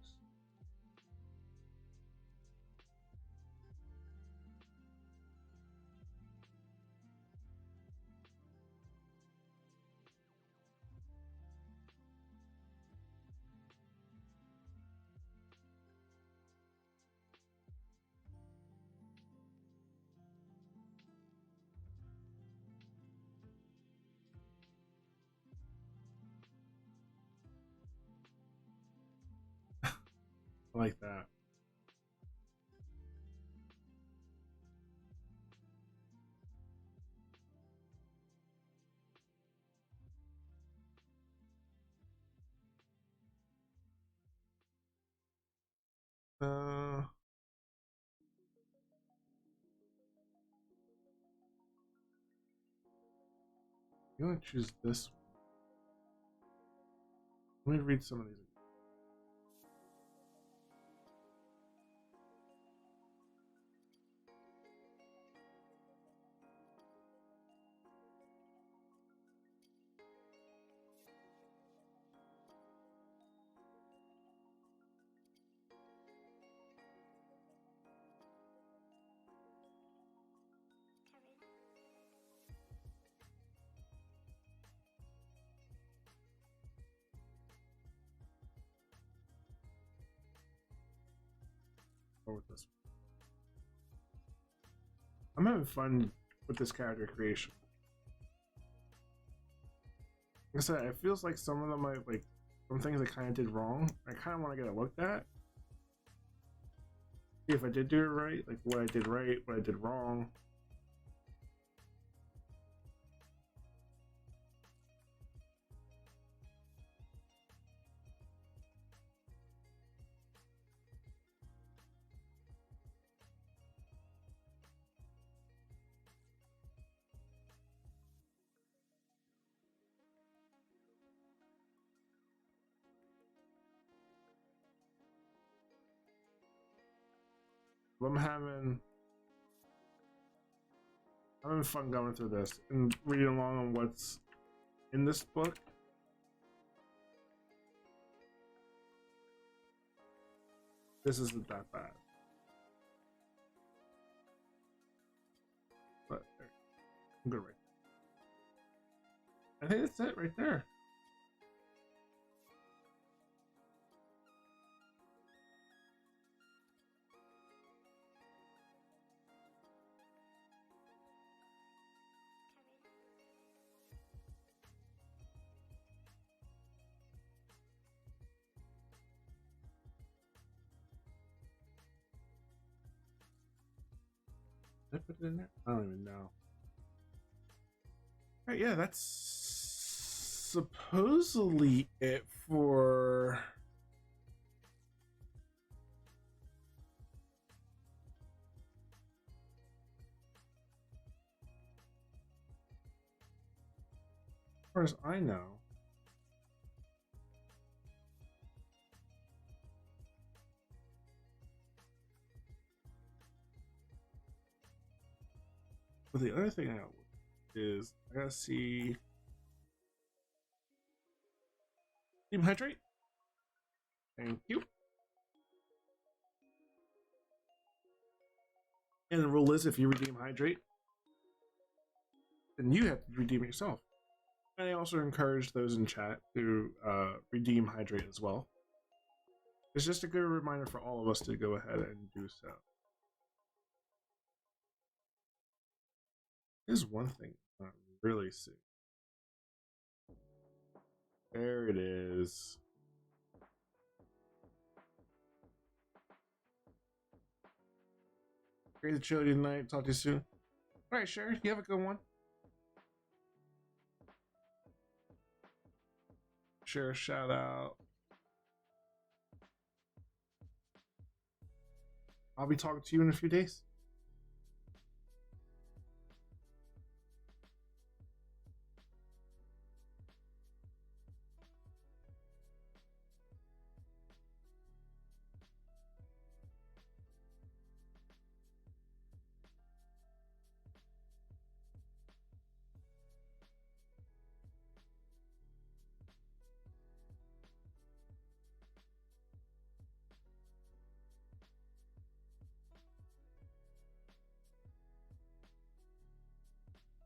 [SPEAKER 1] I like that. Uh, I'm gonna choose this one. Let me read some of these. go with this one. I'm having fun with this character creation. Like I said, it feels like some of them like some things I kind of did wrong. I kind of want to get it looked at. See if I did do it right, like what I did right, what I did wrong. I'm having fun going through this and reading along on what's in this book. This isn't that bad. But I'm good right there. I think that's it right there. Did I put it in there? I don't even know. Alright, yeah, that's supposedly it for as far as I know. But the other thing is I gotta see Team Hydrate. Thank you. And the rule is if you redeem Hydrate, then you have to redeem yourself. And I also encourage those in chat to redeem Hydrate as well. It's just a good reminder for all of us to go ahead and do so. There's one thing I really see. There it is. Great to chill you tonight. Talk to you soon. All right, Sherry, you have a good one. Share a shout out. I'll be talking to you in a few days.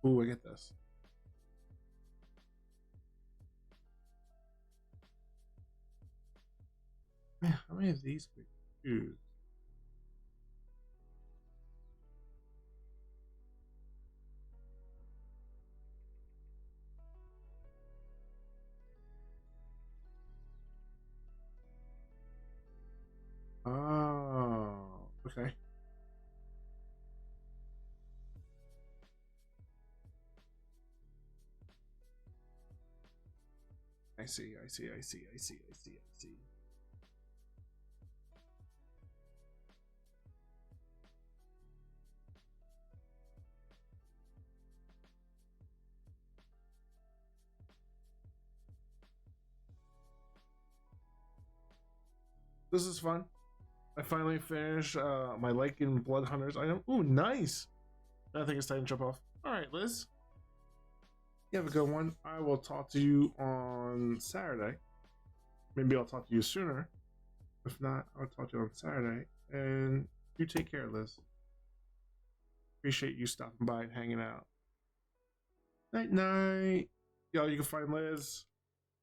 [SPEAKER 1] Ooh, I get this. Man, how many of these could we choose? Oh, okay. I see. This is fun. I finally finished my Lycan Blood Hunters item. Ooh, nice. I think it's time to jump off. All right, Liz. You have a good one. I will talk to you on Saturday. Maybe I'll talk to you sooner. If not, I'll talk to you on Saturday. And you take care, Liz. Appreciate you stopping by and hanging out. Night, night. Yo, you can find Liz,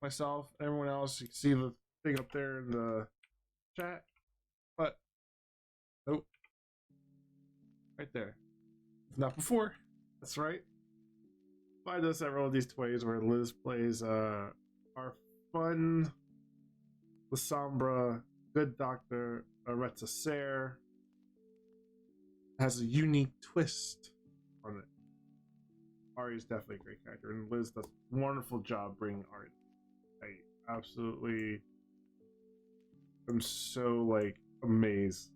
[SPEAKER 1] myself, everyone else. You can see the thing up there in the chat. But, nope. Right there. If not before. That's right. Find us at all these toys where Liz plays our fun Lasombra good doctor Aretha Ser. Has a unique twist on it. Ari is definitely a great character, and Liz does a wonderful job bringing Ari. I absolutely am so like amazed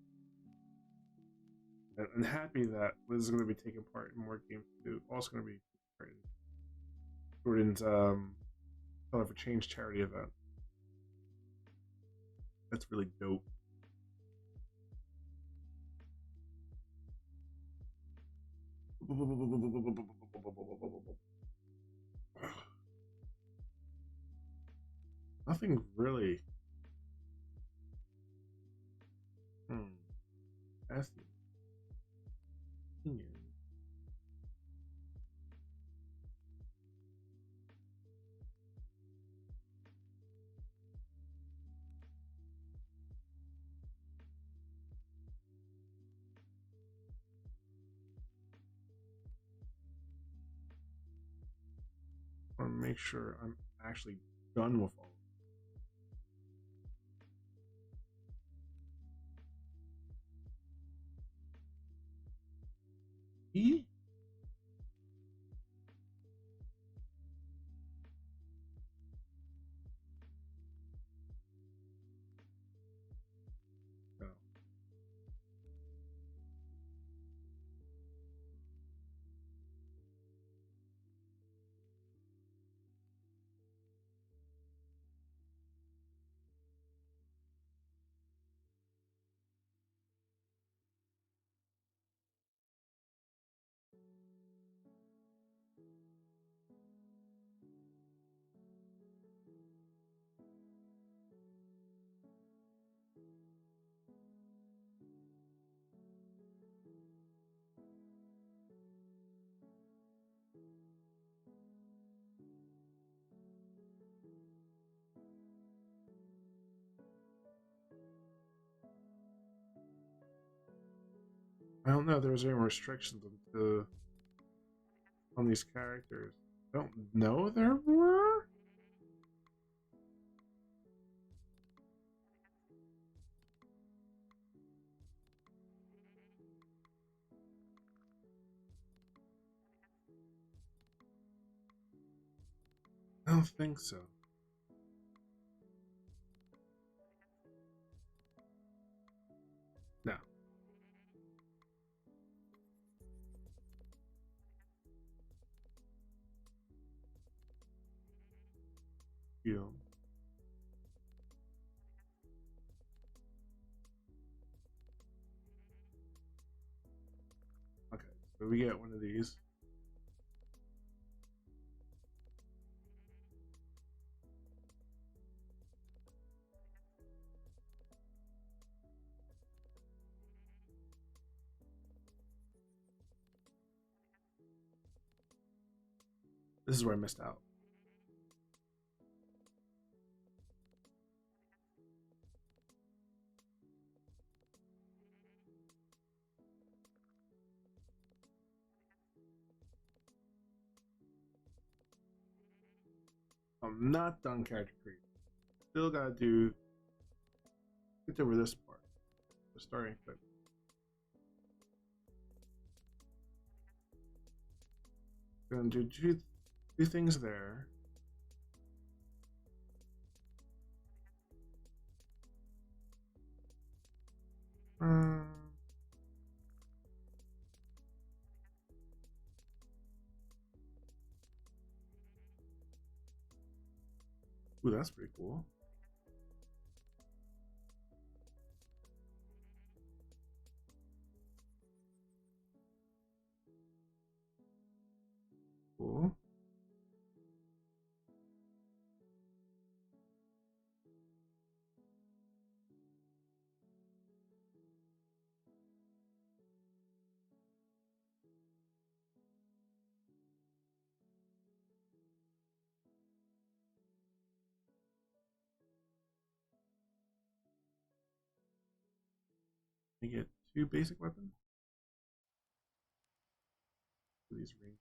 [SPEAKER 1] and happy that Liz is going to be taking part in more games too. Also going to be part in Jordan's Color for Change charity event. That's really dope. Nothing really. That's the opinion. I want to make sure I'm actually done with all. E? No. I don't know if there's any restrictions on these characters. I don't know there were? I don't think so. No. You don't. Okay, so we get one of these. This is where I missed out. I'm not done character creation. Still gotta get over this part. The starting equipment. Gonna do two things there. Ooh, that's pretty cool. Cool. You get two basic weapons. these rings.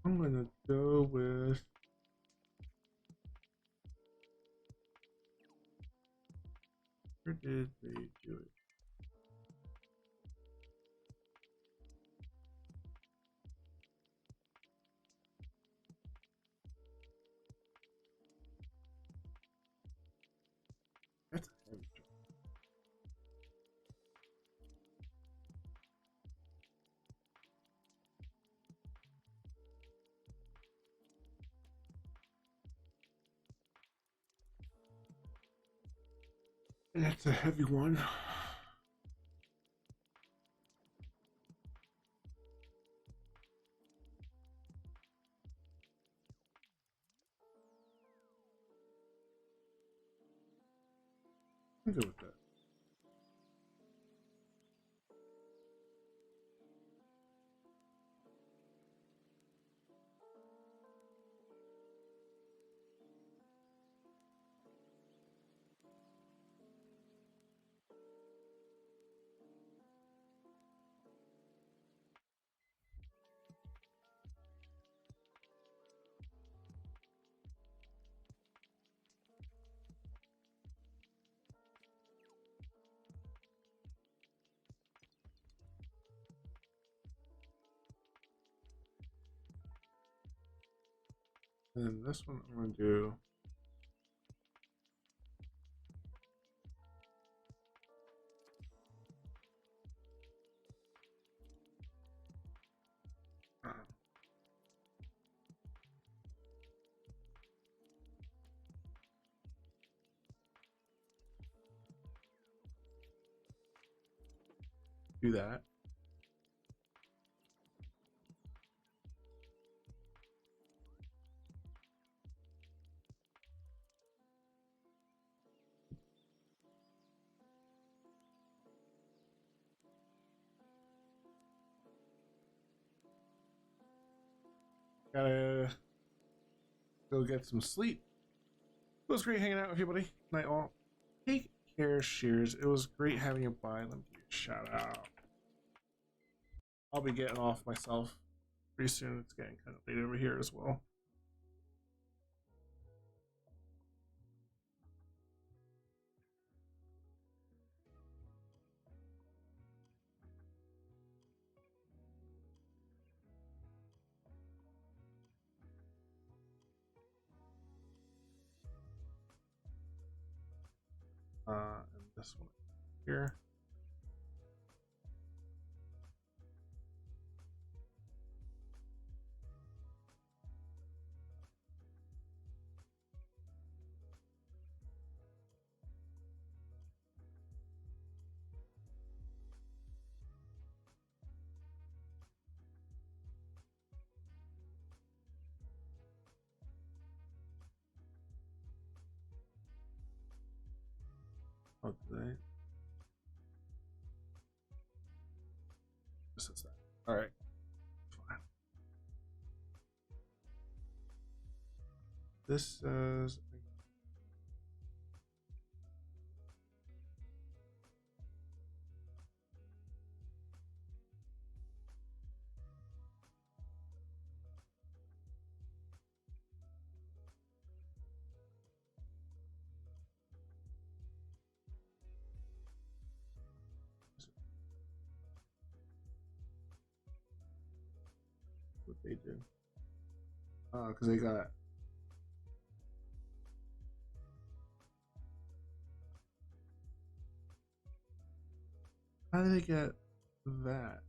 [SPEAKER 1] I'm gonna go with where did they do it? That's a heavy job. That's a heavy one. I'm good with that. And then this one I'm gonna do. Do that. Gotta go get some sleep. It was great hanging out with you, buddy. Night all. Take care, Shears. It was great having you by. Let me give you a shout out. I'll be getting off myself pretty soon. It's getting kind of late over here as well. And this one here. Oh, today. This is that. All right. Fine. This says. What they do. Because they got. How do they get that?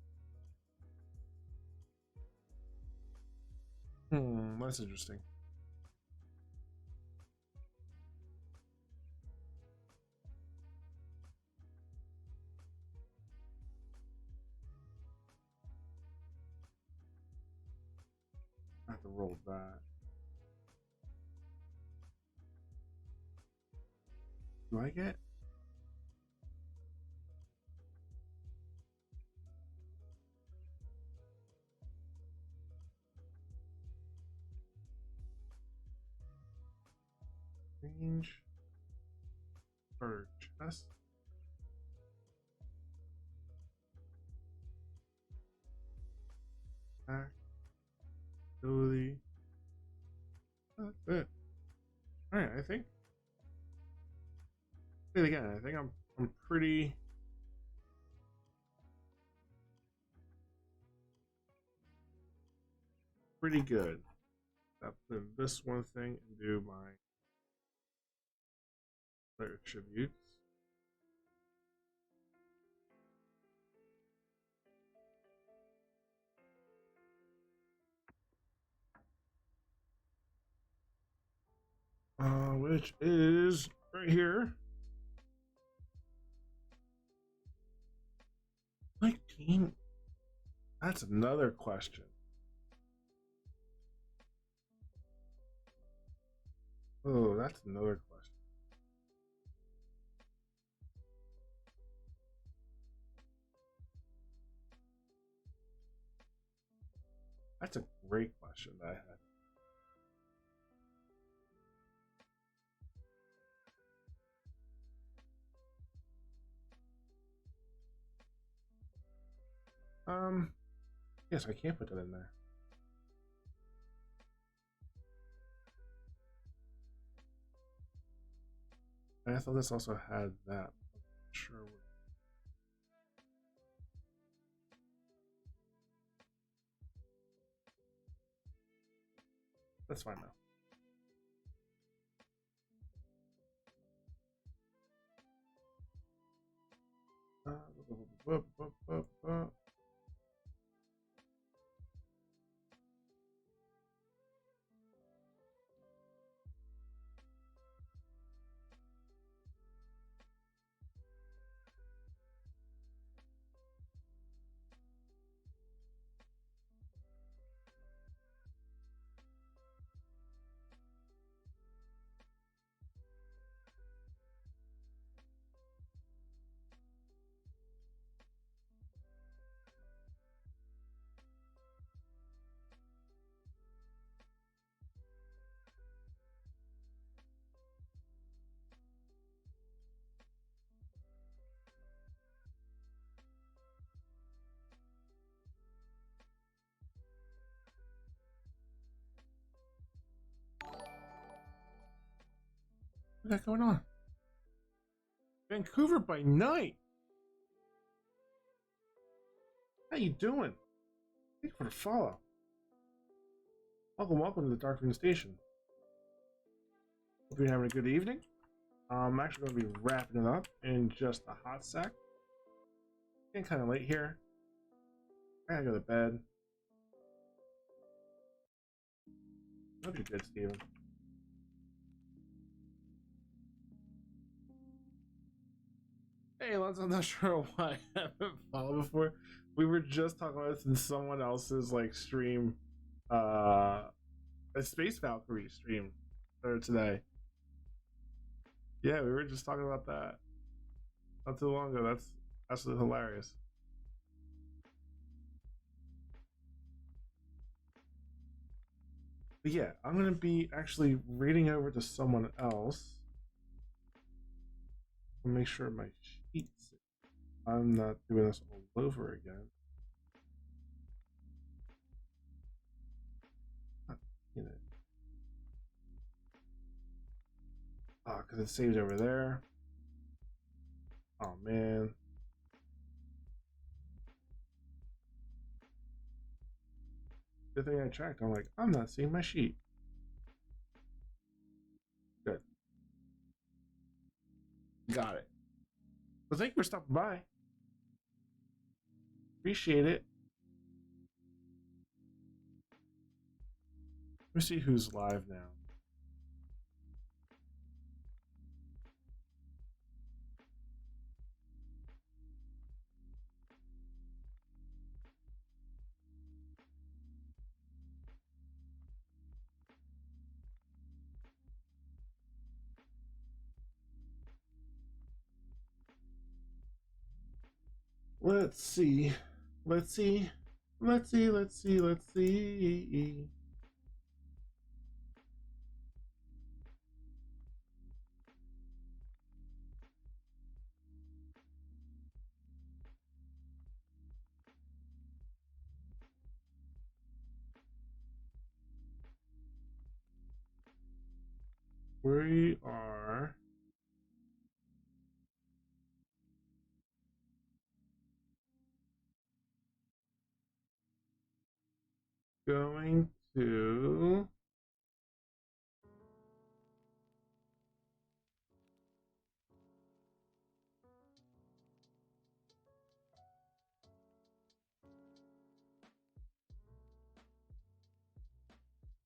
[SPEAKER 1] That's interesting. I have to roll that. Do I get? Range. Or chest. Attack. Ability. That's it. Alright, I think. Say it again. I think I'm pretty good. I'll put this one thing and do my player tributes. Which is right here. 19. That's another question. Oh, that's another question. That's a great question that I had. Yes, I can't put that in there. And I thought this also had that. I'm not sure what. That's fine now. What's that going on? Vancouver by night. How you doing? Thank you for the follow. Welcome to the Darkmoon Station. Hope you're having a good evening. I'm actually going to be wrapping it up in just a hot sec. Getting kind of late here. I gotta go to bed. Hope you're good, Steven. Hey, Lance, I'm not sure why I haven't followed before. We were just talking about this in someone else's like stream, a Space Valkyrie stream today. Yeah, we were just talking about that not too long ago. That's absolutely hilarious. But yeah, I'm gonna be actually reading over to someone else. I'll make sure my sheets. I'm not doing this all over again. You know. Because it saves over there. Oh man. Good thing I checked. I'm like, I'm not seeing my sheet. Good. Got it. Well, thank you for stopping by. Appreciate it. Let me see who's live now. Let's see. Let's see. Let's see. Let's see. Let's see. We are going to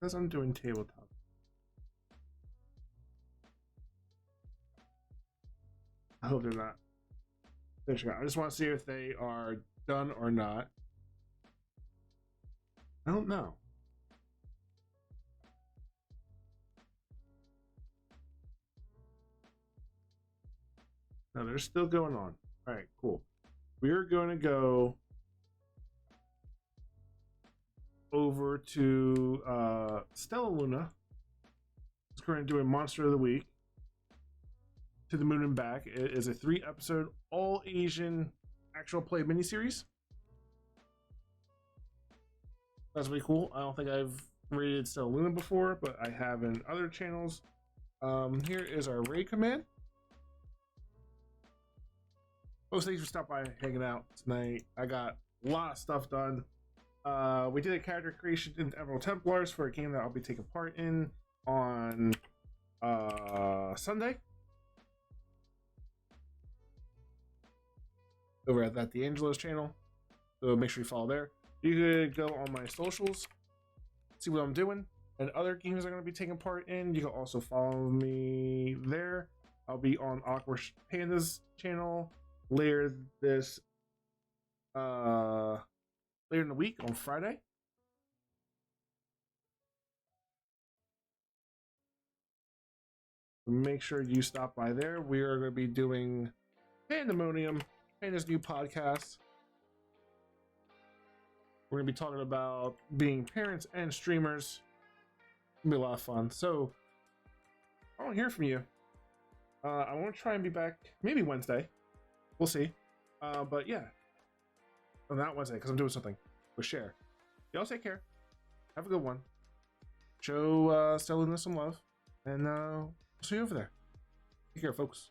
[SPEAKER 1] as I'm doing tabletop. I hope they're not finishing out. I just want to see if they are done or not. I don't know. No, they're still going on. All right, cool. We're going to go over to Stella Luna. It's currently doing Monster of the Week. To the Moon and Back. It is a 3-episode all Asian actual play miniseries. That's really cool. I don't think I've rated Stella Luna before, but I have in other channels. Here is our raid command. Most thanks for stopping by hanging out tonight. I got a lot of stuff done. We did a character creation in Emerald Templars for a game that I'll be taking part in on Sunday. Over at that D'Angelo's channel. So make sure you follow there. You could go on my socials, see what I'm doing, and other games I'm going to be taking part in. You can also follow me there. I'll be on Awkward Panda's channel later this later in the week on Friday. Make sure you stop by there. We are going to be doing Pandemonium, Panda's new podcast. We're going to be talking about being parents and streamers. It's going to be a lot of fun. So, I want to hear from you. I want to try and be back maybe Wednesday. We'll see. But yeah. Oh, not Wednesday, because I'm doing something with Cher. Y'all take care. Have a good one. Show Stella some love. And see you over there. Take care, folks.